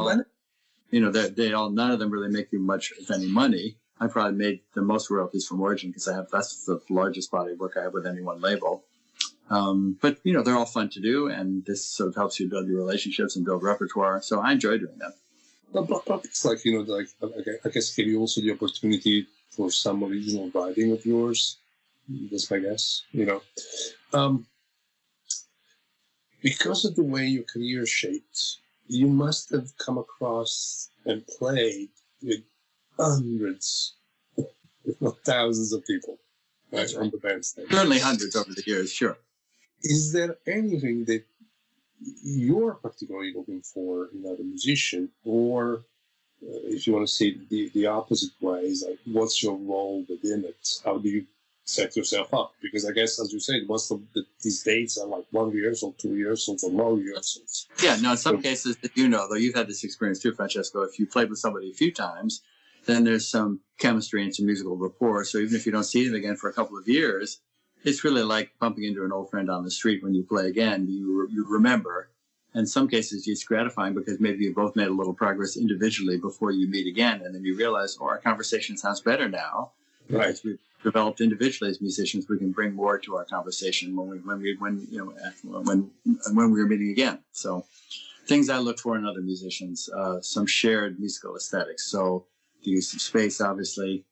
all, none of them really make you much, if any, money. I probably made the most royalties from Origin because that's the largest body of work I have with any one label. But they're all fun to do, and this sort of helps you build your relationships and build repertoire. So I enjoy doing that. But it's I guess give you also the opportunity for some original writing of yours. That's my guess. Because of the way your career is shaped, you must have come across and played with hundreds, if not thousands of people, right, on the bandstand. Certainly hundreds over the years, sure. is there anything that you're particularly looking for in another musician, or if you want to say the opposite way, is like, what's your role within it? How do you set yourself up? Because I guess, as you said, most of these dates are like 1 rehearsal, 2 rehearsals, or more rehearsals. Yeah, no, in some cases, you know, though, you've had this experience too, Francesco. If you played with somebody a few times, then there's some chemistry and some musical rapport. So even if you don't see them again for a couple of years, it's really like bumping into an old friend on the street. When you play again, you remember. In some cases, it's gratifying because maybe you both made a little progress individually before you meet again, and then you realize, oh, our conversation sounds better now. Right. Because we've developed individually as musicians, we can bring more to our conversation when we were meeting again. So, things I look for in other musicians: some shared musical aesthetics. So, the use of space, obviously,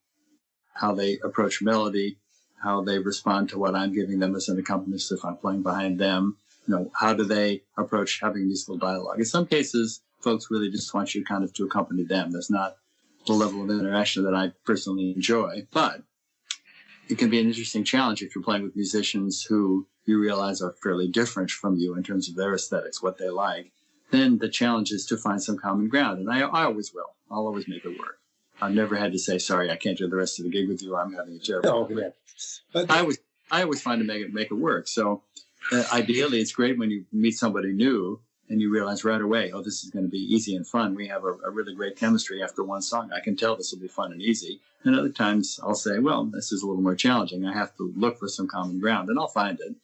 how they approach melody, how they respond to what I'm giving them as an accompanist if I'm playing behind them. You know, how do they approach having musical dialogue? In some cases, folks really just want you kind of to accompany them. There's not the level of interaction that I personally enjoy, but it can be an interesting challenge if you're playing with musicians who you realize are fairly different from you in terms of their aesthetics, what they like. Then the challenge is to find some common ground, and I always will. I'll always make it work. I've never had to say, sorry, I can't do the rest of the gig with you, or I'm having a terrible yeah. But I always find to make it work. So ideally, it's great when you meet somebody new and you realize right away, oh, this is going to be easy and fun. We have a really great chemistry after one song. I can tell this will be fun and easy. And other times I'll say, well, this is a little more challenging. I have to look for some common ground, and I'll find it.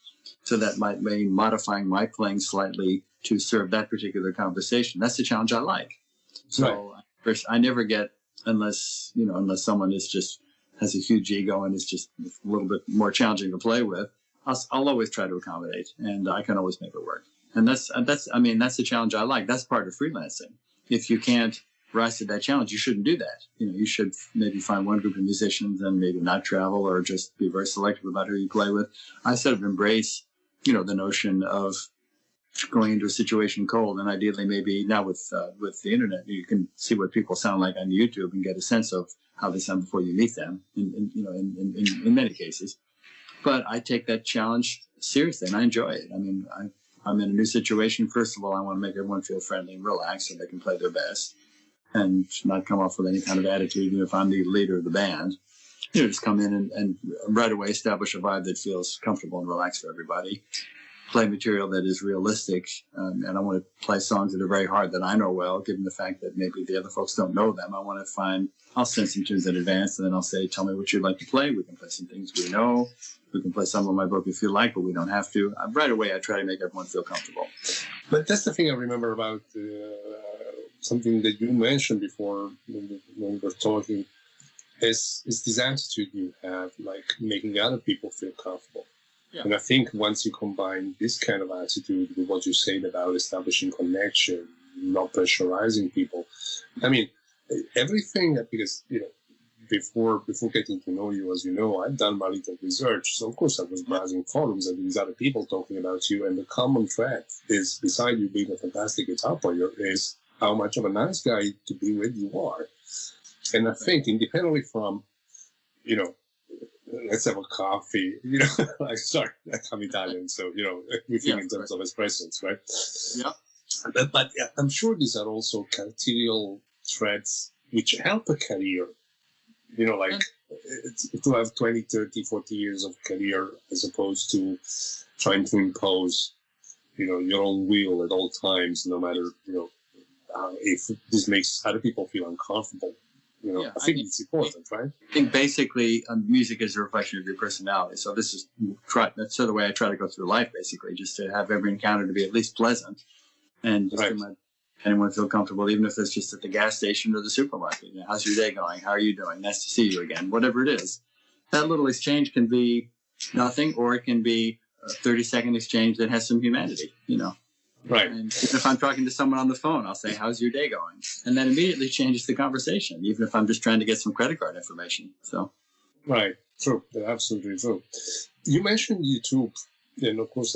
So that might mean modifying my playing slightly to serve that particular conversation. That's the challenge I like. So first, I never get, unless someone has a huge ego and is just a little bit more challenging to play with, I'll always try to accommodate, and I can always make it work. And that's the challenge I like. That's part of freelancing. If you can't rise to that challenge, you shouldn't do that. You should maybe find one group of musicians and maybe not travel, or just be very selective about who you play with. I sort of embrace, the notion of going into a situation cold, and ideally maybe now with the internet, you can see what people sound like on YouTube and get a sense of how they sound before you meet them. In many cases. But I take that challenge seriously, and I enjoy it. I mean, I'm in a new situation. First of all, I want to make everyone feel friendly and relaxed so they can play their best and not come off with any kind of attitude, even if I'm the leader of the band. Just come in and right away establish a vibe that feels comfortable and relaxed for everybody. Play material that is realistic, and I want to play songs that are very hard that I know well, given the fact that maybe the other folks don't know them. I'll send some tunes in advance, and then I'll say, tell me what you'd like to play. We can play some things we know. We can play some of my book if you like, but we don't have to. Right away, I try to make everyone feel comfortable. But that's the thing I remember about something that you mentioned before when we were talking, is this attitude you have, like making other people feel comfortable. Yeah. And I think once you combine this kind of attitude with what you said about establishing connection, not pressurizing people, I mean, everything, because, before getting to know you, as you know, I've done my little research. So, of course, I was browsing forums and these other people talking about you. And the common thread is, beside you being a fantastic guitar player, is how much of a nice guy to be with you are. And I think independently from, let's have a coffee, sorry, I'm Italian, so, we think in terms of espressos, right? Yeah. But I'm sure these are also cartillial threads which help a career, to have 20, 30, 40 years of career as opposed to trying to impose, your own will at all times, no matter, if this makes other people feel uncomfortable. I think it's important, right? I think basically music is a reflection of your personality. So that's sort of the way I try to go through life, basically, just to have every encounter to be at least pleasant and just to make anyone feel comfortable, even if it's just at the gas station or the supermarket. How's your day going? How are you doing? Nice to see you again. Whatever it is. That little exchange can be nothing, or it can be a 30-second exchange that has some humanity, Right. And if I'm talking to someone on the phone, I'll say, how's your day going? And that immediately changes the conversation, even if I'm just trying to get some credit card information. So, right. True. Absolutely true. You mentioned YouTube. And of course,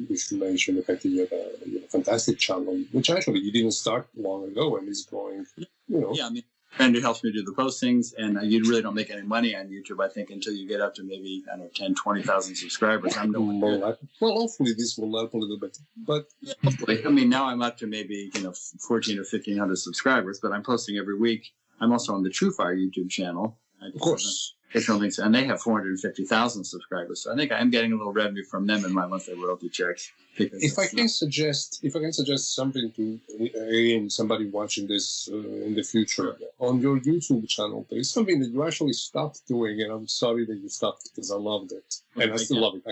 we should mention the fact that you have a fantastic channel, which actually you didn't start long ago and is growing, Yeah, I mean, friend who helps me do the postings, and you really don't make any money on YouTube, I think, until you get up to maybe, I don't know, 10, 20,000 subscribers. I'm nowhere near that. Well, hopefully this will help a little bit. But Yeah, hopefully. I mean, now I'm up to maybe, 14 or 1,500 subscribers, but I'm posting every week. I'm also on the Truefire YouTube channel. of course, Links, and they have 450,000 subscribers. So I think I'm getting a little revenue from them in my monthly royalty checks. If I can suggest something to again somebody watching this in the future, on your YouTube channel, there is something that you actually stopped doing, and I'm sorry that you stopped because I loved it, and I still love it.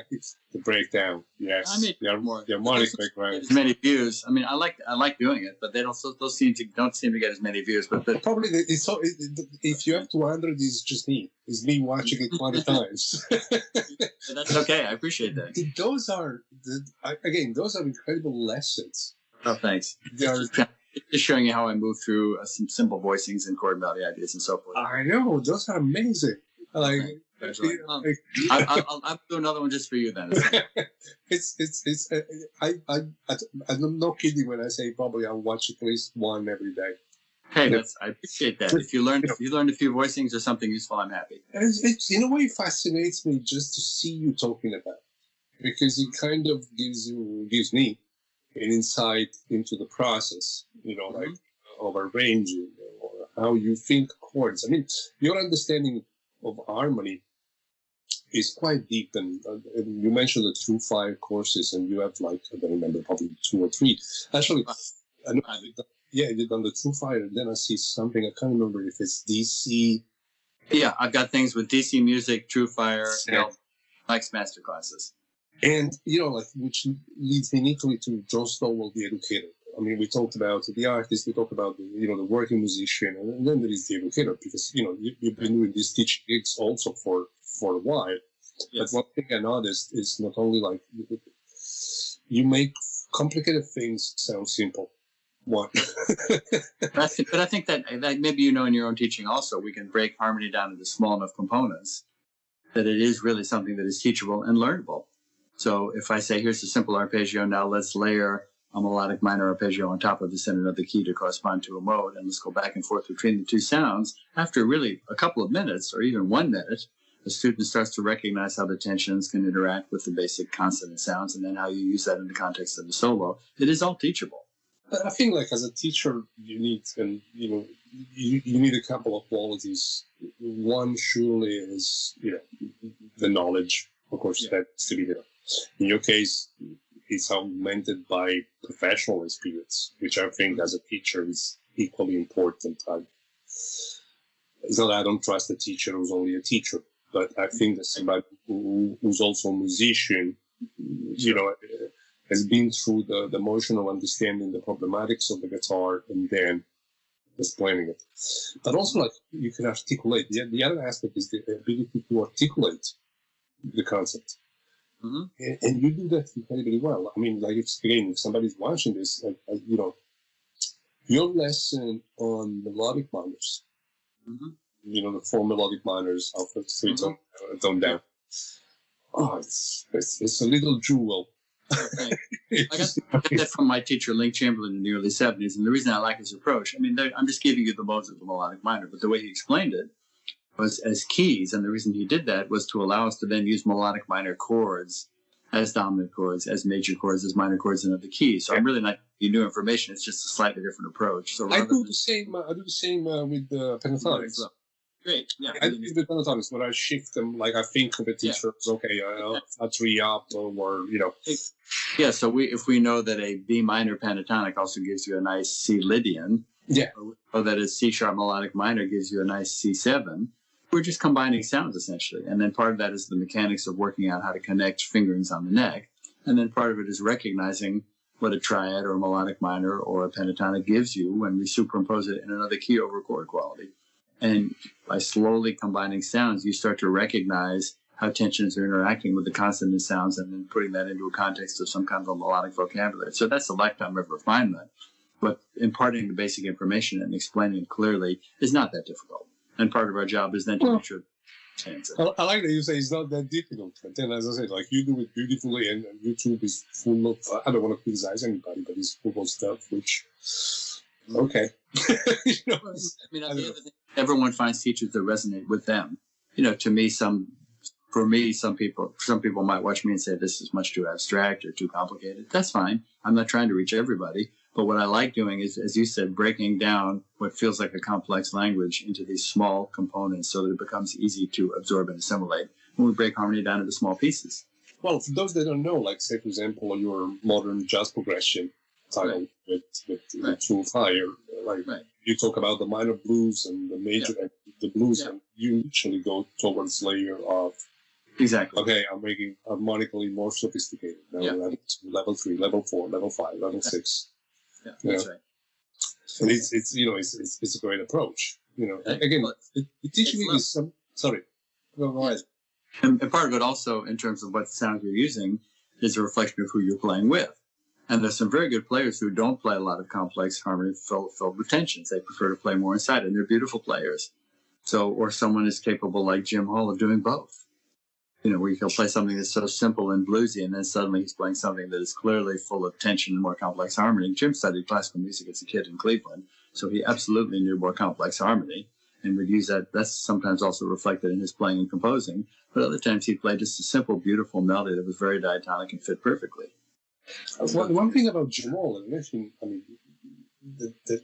The breakdown, yes, I mean, the harmonic background. As many views. I mean, I like doing it, but they don't seem to get as many views. But probably if you have 200, it's just me. It's me watching it 20 times. That's okay. I appreciate that. Those are incredible lessons. Oh, thanks. They are just showing you how I move through some simple voicings and chord melody ideas and so forth. I know, those are amazing. Like, that's right. I'll do another one just for you then. I'm not kidding when I say probably I'll watch at least one every day. Hey, I appreciate that. If you learned a few voicings or something useful, I'm happy. It's in a way fascinates me just to see you talking about it, because it kind of gives me an insight into the process, like of arranging or how you think chords. I mean, your understanding of harmony is quite deep, and you mentioned the Truefire courses, and you have I don't remember, probably 2 or 3. Actually, I did on the Truefire, and then I see something, I can't remember if it's DC. Yeah, I've got things with DC music, Truefire, Mike's masterclasses. And, which leads me neatly to John Stowell, the educator. I mean, we talked about the artist, we talked about, the working musician, and then there is the educator, because, you've been doing these teaching gigs also for a while. Yes. But one thing I noticed is not only you make complicated things sound simple. One. But I think that maybe in your own teaching also, we can break harmony down into small enough components that it is really something that is teachable and learnable. So if I say, here's a simple arpeggio, now let's layer a melodic minor arpeggio on top of this in another key to correspond to a mode, and let's go back and forth between the two sounds, after really a couple of minutes or even 1 minute, the student starts to recognize how the tensions can interact with the basic consonant sounds, and then how you use that in the context of the solo. It is all teachable. I think, as a teacher, you need, you need a couple of qualities. One surely is, the knowledge, of course, that's to be there. In your case, it's augmented by professional experience, which I think as a teacher is equally important. It's not that I don't trust a teacher who's only a teacher, but I think that somebody who's also a musician, has been through the motion of understanding the problematics of the guitar and then explaining it. But also, you can articulate. The other aspect is the ability to articulate the concept. Mm-hmm. And you do that incredibly well. I mean, if somebody's watching this, your lesson on melodic minors, the 4 melodic minors, alpha, 3 tone down. Oh, it's a little jewel. Okay. I got that from my teacher, Link Chamberlain, in the early 70s. And the reason I like his approach, I'm just giving you the modes of the melodic minor, but the way he explained it was as keys. And the reason he did that was to allow us to then use melodic minor chords as dominant chords, as major chords, as minor chords in other keys. So I'm really not giving you new information. It's just a slightly different approach. So I do the same with the pentatonics. Great. Yeah. I do the pentatonics, but I shift them. I think of it in terms, a 3 up or, Yeah, so if we know that a B minor pentatonic also gives you a nice C Lydian, or that a C sharp melodic minor gives you a nice C7, we're just combining sounds essentially. And then part of that is the mechanics of working out how to connect fingerings on the neck. And then part of it is recognizing what a triad or a melodic minor or a pentatonic gives you when we superimpose it in another key over chord quality. And by slowly combining sounds, you start to recognize how tensions are interacting with the consonant sounds and then putting that into a context of some kind of a melodic vocabulary. So that's a lifetime of refinement. But imparting the basic information and explaining it clearly is not that difficult. And part of our job is then to make sure I like that you say it's not that difficult. But then, as I said, you do it beautifully, and YouTube is full of, I don't want to criticize anybody, but it's full of stuff which Okay. You know, Well, I mean, I on don't the know. other thing, everyone finds teachers that resonate with them. You know, to me, for me, some people might watch me and say this is much too abstract or too complicated. That's fine. I'm not trying to reach everybody. But what I like doing is, as you said, breaking down what feels like a complex language into these small components so that it becomes easy to absorb and assimilate when we break harmony down into small pieces. Well, for those that don't know, like say, for example, your modern jazz progression title with Truefire, like you talk about the minor blues and the major and the blues, and you usually go towards layer of okay, I'm making harmonically more sophisticated. Now level 2, level 3, level 4, level 5, level 6. Yeah, that's right. And it's you know it's a great approach. You know, again, it teaches me some. Sorry, go ahead. And part of it also, in terms of what sound you're using, is a reflection of who you're playing with. And there's some very good players who don't play a lot of complex harmony filled with tensions. They prefer to play more inside, and they're beautiful players. So, or someone is capable, like Jim Hall, of doing both. You know, where he'll play something that's so simple and bluesy, and then suddenly he's playing something that is clearly full of tension and more complex harmony. Jim studied classical music as a kid in Cleveland, so he absolutely knew more complex harmony, and would use that. That's sometimes also reflected in his playing and composing. But other times he'd play just a simple, beautiful melody that was very diatonic and fit perfectly. One thing about Jamal, and I mean, that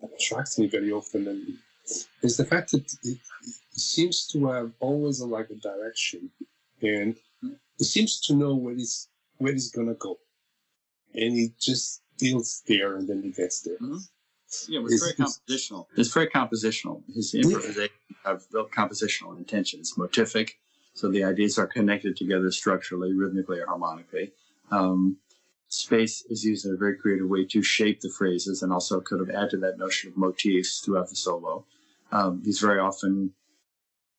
attracts me very often, is the fact that it seems to have always a direction, and it seems to know where he's gonna go, and he just feels there, and then he gets there. Mm-hmm. Yeah, it's very compositional. It's very compositional. His improvisation have built compositional intention. It's motific, so the ideas are connected together structurally, rhythmically, or harmonically. Space is used in a very creative way to shape the phrases, and also could have added to that notion of motifs throughout the solo. He's very often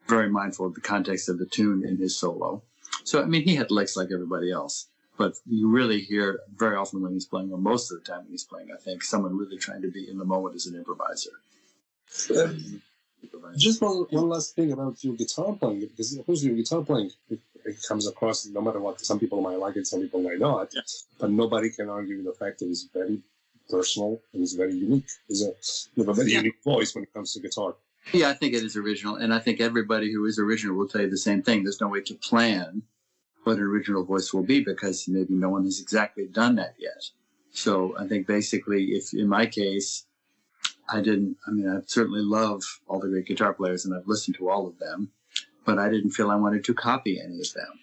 very mindful of the context of the tune in his solo. So, I mean, he had licks like everybody else, but you really hear very often when he's playing, or most of the time when he's playing, I think, someone really trying to be in the moment as an improviser. Just one last thing about your guitar playing, because of course your guitar playing, it comes across, no matter what, some people might like it, some people might not, but nobody can argue with the fact that it's very personal and it's very unique. You have a very unique voice when it comes to guitar. Yeah, I think it is original, and I think everybody who is original will tell you the same thing. There's no way to plan what an original voice will be, because maybe no one has exactly done that yet. So I think basically, if in my case, I certainly love all the great guitar players, and I've listened to all of them, but I didn't feel I wanted to copy any of them.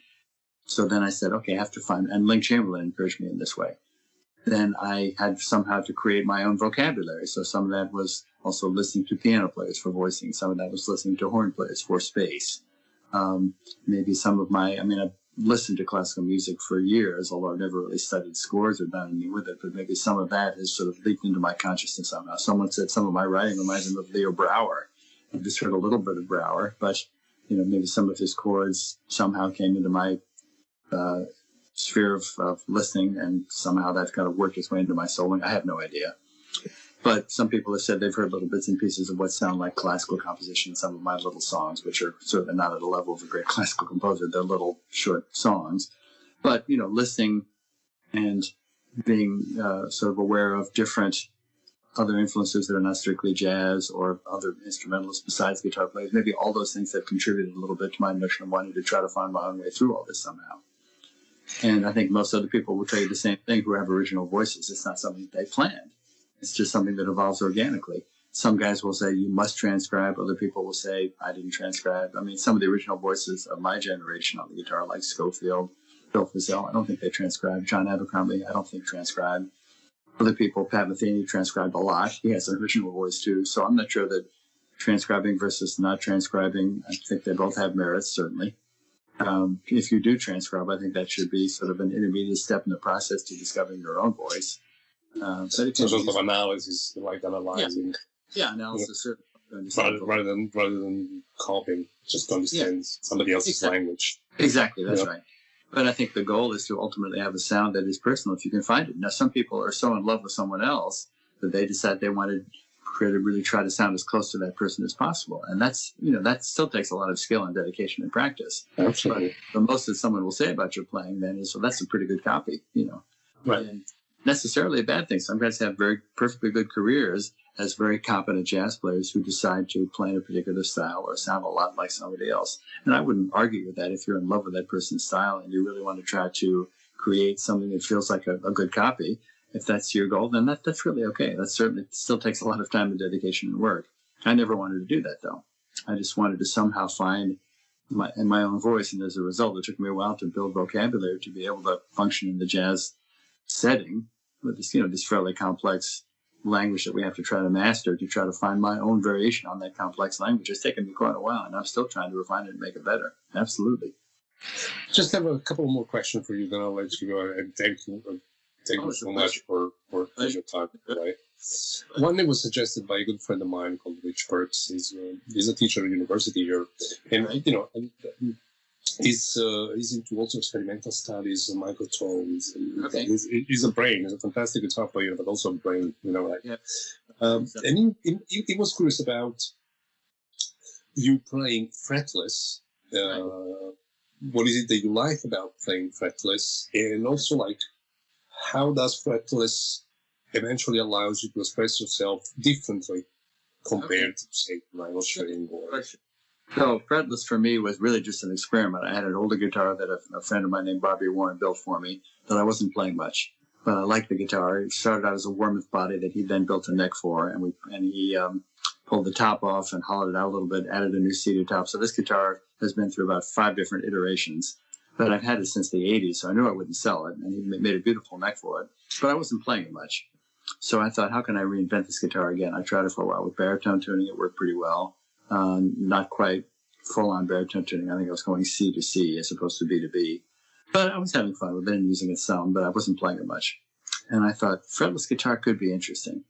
So then I said, okay, I have to find, and Link Chamberlain encouraged me in this way. Then I had somehow to create my own vocabulary. So some of that was also listening to piano players for voicing. Some of that was listening to horn players for space. Maybe some of I've listened to classical music for years, although I've never really studied scores or done anything with it, but maybe some of that has sort of leaked into my consciousness somehow. Someone said some of my writing reminds them of Leo Brouwer. I've just heard a little bit of Brouwer, but maybe some of his chords somehow came into my sphere of listening, and somehow that's kind of worked its way into my soul. I have no idea. But some people have said they've heard little bits and pieces of what sound like classical composition in some of my little songs, which are certainly not at the level of a great classical composer. They're little short songs. But, listening and being sort of aware of different other influences that are not strictly jazz or other instrumentalists besides guitar players, maybe all those things have contributed a little bit to my notion of wanting to try to find my own way through all this somehow. And I think most other people will tell you the same thing who have original voices. It's not something they planned. It's just something that evolves organically. Some guys will say, you must transcribe. Other people will say, I didn't transcribe. I mean, some of the original voices of my generation on the guitar, like Schofield, Bill Frisell, I don't think they transcribed. John Abercrombie, I don't think transcribed. Other people, Pat Metheny transcribed a lot. He has an original voice too. So I'm not sure that transcribing versus not transcribing, I think they both have merits, certainly. If you do transcribe, I think that should be sort of an intermediate step in the process to discovering your own voice. But some sort of analysis, like analyzing. Yeah, analysis, certainly. Rather than copying, just to understand somebody else's language. Exactly, that's right. But I think the goal is to ultimately have a sound that is personal if you can find it. Now, some people are so in love with someone else that they decide they want to really try to sound as close to that person as possible. And that's, that still takes a lot of skill and dedication and practice. Absolutely. But the most that someone will say about your playing then is, well, that's a pretty good copy, Right. necessarily a bad thing. Some guys have very perfectly good careers as very competent jazz players who decide to play in a particular style or sound a lot like somebody else. And I wouldn't argue with that if you're in love with that person's style and you really want to try to create something that feels like a good copy. If that's your goal, then that's really okay. That certainly still takes a lot of time and dedication and work. I never wanted to do that, though. I just wanted to somehow find my own voice, and as a result, it took me a while to build vocabulary to be able to function in the jazz setting with this, this fairly complex language that we have to try to master to try to find my own variation on that complex language. It's taken me quite a while, and I'm still trying to refine it and make it better. Absolutely. Just have a couple more questions for you, then I'll let you go. And thank you so much for your time today. One that was suggested by a good friend of mine called Rich Perks. He's a teacher at university here, and he's into also experimental studies, microtones. He's a brain. He's a fantastic guitar player, but also a brain. Yeah. And he was curious about you playing fretless. What is it that you like about playing fretless, and also like how does fretless eventually allows you to express yourself differently compared to, say, vinyl string or... So fretless for me was really just an experiment. I had an older guitar that a friend of mine named Bobby Warren built for me that I wasn't playing much, but I liked the guitar. It started out as a Warmoth body that he then built a neck for, and he pulled the top off and hollowed it out a little bit, added a new cedar top. So this guitar has been through about 5 different iterations, but I've had it since the 80s, so I knew I wouldn't sell it, and he made a beautiful neck for it, but I wasn't playing it much. So I thought, how can I reinvent this guitar again? I tried it for a while with baritone tuning. It worked pretty well. Not quite full-on baritone tuning. I think I was going C to C as opposed to B to B. But I was having fun with it and using it some, but I wasn't playing it much. And I thought, fretless guitar could be interesting.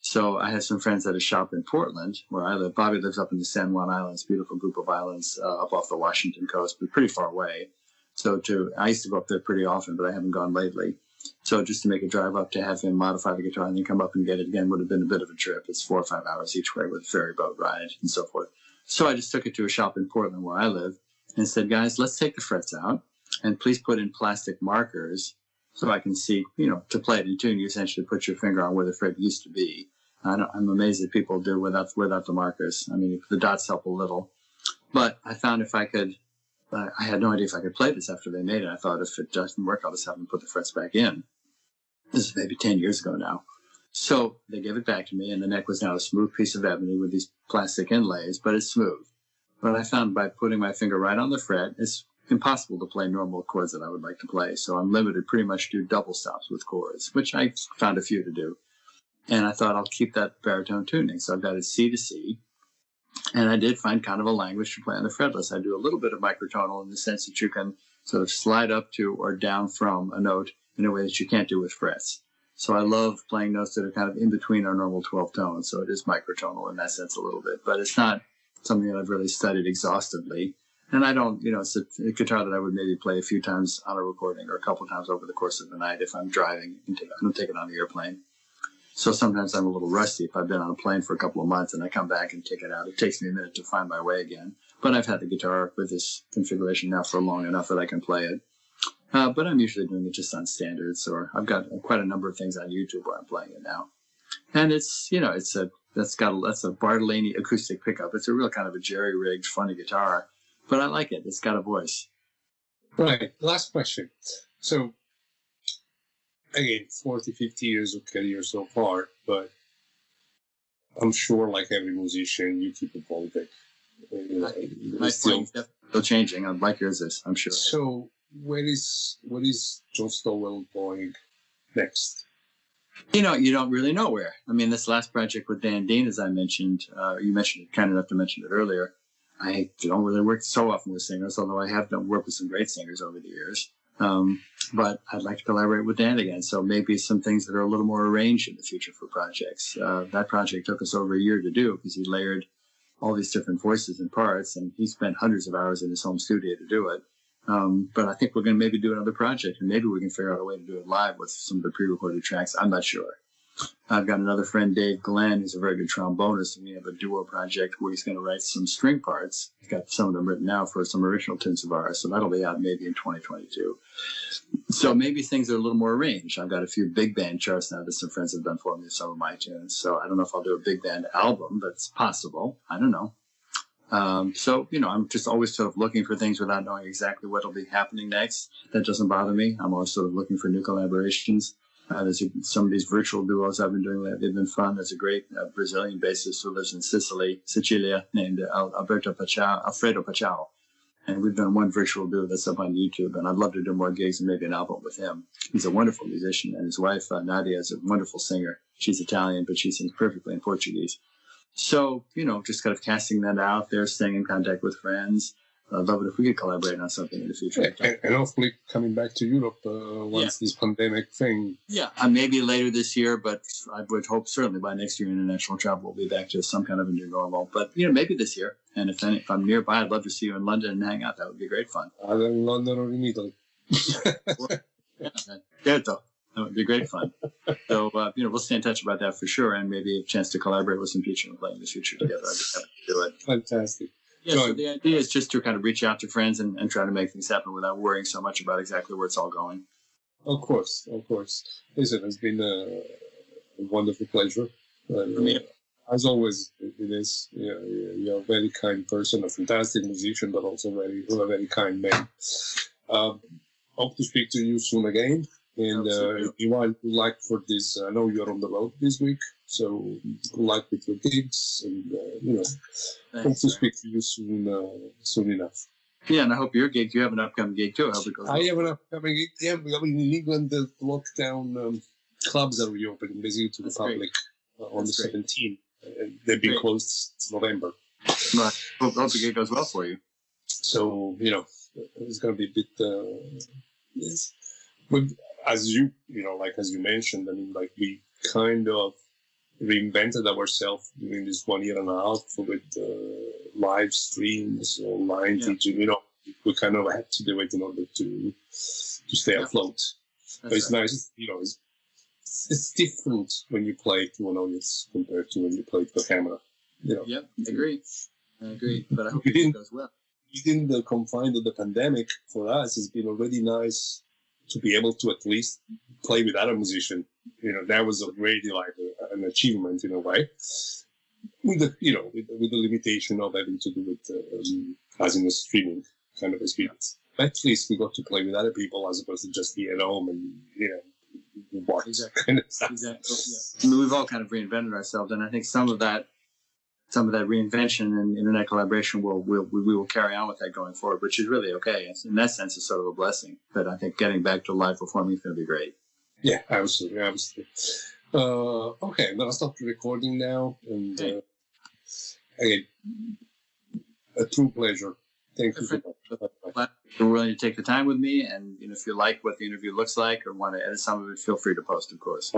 So I had some friends at a shop in Portland, where I live. Bobby lives up in the San Juan Islands, beautiful group of islands up off the Washington coast, but pretty far away. So I used to go up there pretty often, but I haven't gone lately. So just to make a drive up to have him modify the guitar and then come up and get it again would have been a bit of a trip. It's 4 or 5 hours each way with a ferry boat ride and so forth. So I just took it to a shop in Portland where I live and said, guys, let's take the frets out and please put in plastic markers so I can see, to play it in tune, you essentially put your finger on where the fret used to be. I'm amazed that people do without the markers. I mean, the dots help a little. But I found if I could, I had no idea if I could play this after they made it. I thought if it doesn't work, I'll just have them put the frets back in. This is maybe 10 years ago now. So they gave it back to me, and the neck was now a smooth piece of ebony with these plastic inlays, but it's smooth. But I found by putting my finger right on the fret, it's impossible to play normal chords that I would like to play. So I'm limited pretty much to double stops with chords, which I found a few to do. And I thought I'll keep that baritone tuning. So I've got it C to C. And I did find kind of a language to play on the fretless. I do a little bit of microtonal in the sense that you can sort of slide up to or down from a note in a way that you can't do with frets. So I love playing notes that are kind of in between our normal 12 tones. So it is microtonal in that sense a little bit, but it's not something that I've really studied exhaustively. And I don't, it's a guitar that I would maybe play a few times on a recording or a couple times over the course of the night if I'm driving. I don't take it on the airplane. So sometimes I'm a little rusty if I've been on a plane for a couple of months and I come back and take it out. It takes me a minute to find my way again. But I've had the guitar with this configuration now for long enough that I can play it. But I'm usually doing it just on standards, or I've got quite a number of things on YouTube where I'm playing it now. And it's, that's a Bartolini acoustic pickup. It's a real kind of a jerry-rigged, funny guitar. But I like it. It's got a voice. Right. Last question. So, again, 40, 50 years of career so far, but I'm sure, like every musician, you keep evolving. My playing's definitely still changing, like yours is, I'm sure. So, what is John Stowell going next? You don't really know where. I mean, this last project with Dan Dean, as I mentioned, you mentioned it, kind enough to mention it earlier. I don't really work so often with singers, although I have done work with some great singers over the years. But I'd like to collaborate with Dan again. So maybe some things that are a little more arranged in the future for projects. That project took us over a year to do because he layered all these different voices and parts, and he spent hundreds of hours in his home studio to do it. But I think we're going to maybe do another project, and maybe we can figure out a way to do it live with some of the pre-recorded tracks. I'm not sure. I've got another friend, Dave Glenn, who's a very good trombonist, and we have a duo project where he's going to write some string parts. He's got some of them written now for some original tunes of ours, so that'll be out maybe in 2022. So maybe things are a little more arranged. I've got a few big band charts now that some friends have done for me, some of my tunes. So I don't know if I'll do a big band album, but it's possible. I don't know. So, I'm just always sort of looking for things without knowing exactly what will be happening next. That doesn't bother me. I'm always sort of looking for new collaborations. There's some of these virtual duos I've been doing. They've been fun. There's a great Brazilian bassist who lives in Sicilia, named Alfredo Pachao. And we've done one virtual duo that's up on YouTube. And I'd love to do more gigs and maybe an album with him. He's a wonderful musician. And his wife, Nadia, is a wonderful singer. She's Italian, but she sings perfectly in Portuguese. So, just kind of casting that out there, staying in contact with friends. I'd love it if we could collaborate on something in the future. Yeah, and hopefully coming back to Europe once this pandemic thing. Yeah, maybe later this year, but I would hope certainly by next year international travel will be back to some kind of a new normal. But, maybe this year. And if I'm nearby, I'd love to see you in London and hang out. That would be great fun. Either in London or in Italy. That would be great fun. So, we'll stay in touch about that for sure, and maybe a chance to collaborate with some people and play in the future together. I'd be happy to do it. Fantastic. Yeah, so the idea is just to kind of reach out to friends and try to make things happen without worrying so much about exactly where it's all going. Of course. Listen, it's been a wonderful pleasure. For me. As always, it is. You're a very kind person, a fantastic musician, but also a very kind man. Hope to speak to you soon again. And if you would like for this, I know you're on the road this week, so good luck with your gigs, and hope to speak to you soon enough. Yeah, and I hope your gig. You have an upcoming gig too. I hope it goes. I have an upcoming gig. Yeah, in England, the lockdown clubs are reopening basically to the public on the 17th. They've been closed since November. Right. Hope the gig goes well for you. So it's going to be a bit. Yes. But as you mentioned, we kind of reinvented ourselves during this 1 year and a half with live streams, online teaching. We kind of had to do it in order to stay afloat. But it's nice, it's different when you play to an audience compared to when you play to a camera. Yep, I agree. But I hope it goes well. Within the confines of the pandemic, for us, it's been already nice to be able to at least play with other musicians. That was already like an achievement in a way. With the limitation of having to do with as in a streaming kind of experience. But at least we got to play with other people as opposed to just be at home and watch. Exactly. Kind of stuff. Exactly. Yeah. We've all kind of reinvented ourselves, and I think some of that reinvention and internet collaboration we will carry on with that going forward, which is really okay. In that sense, it's sort of a blessing. But I think getting back to live performing is going to be great. Yeah, absolutely. Okay, I'm going to stop the recording now. And again, a true pleasure. Thank you so much. You're willing to take the time with me, and if you like what the interview looks like or want to edit some of it, feel free to post, of course.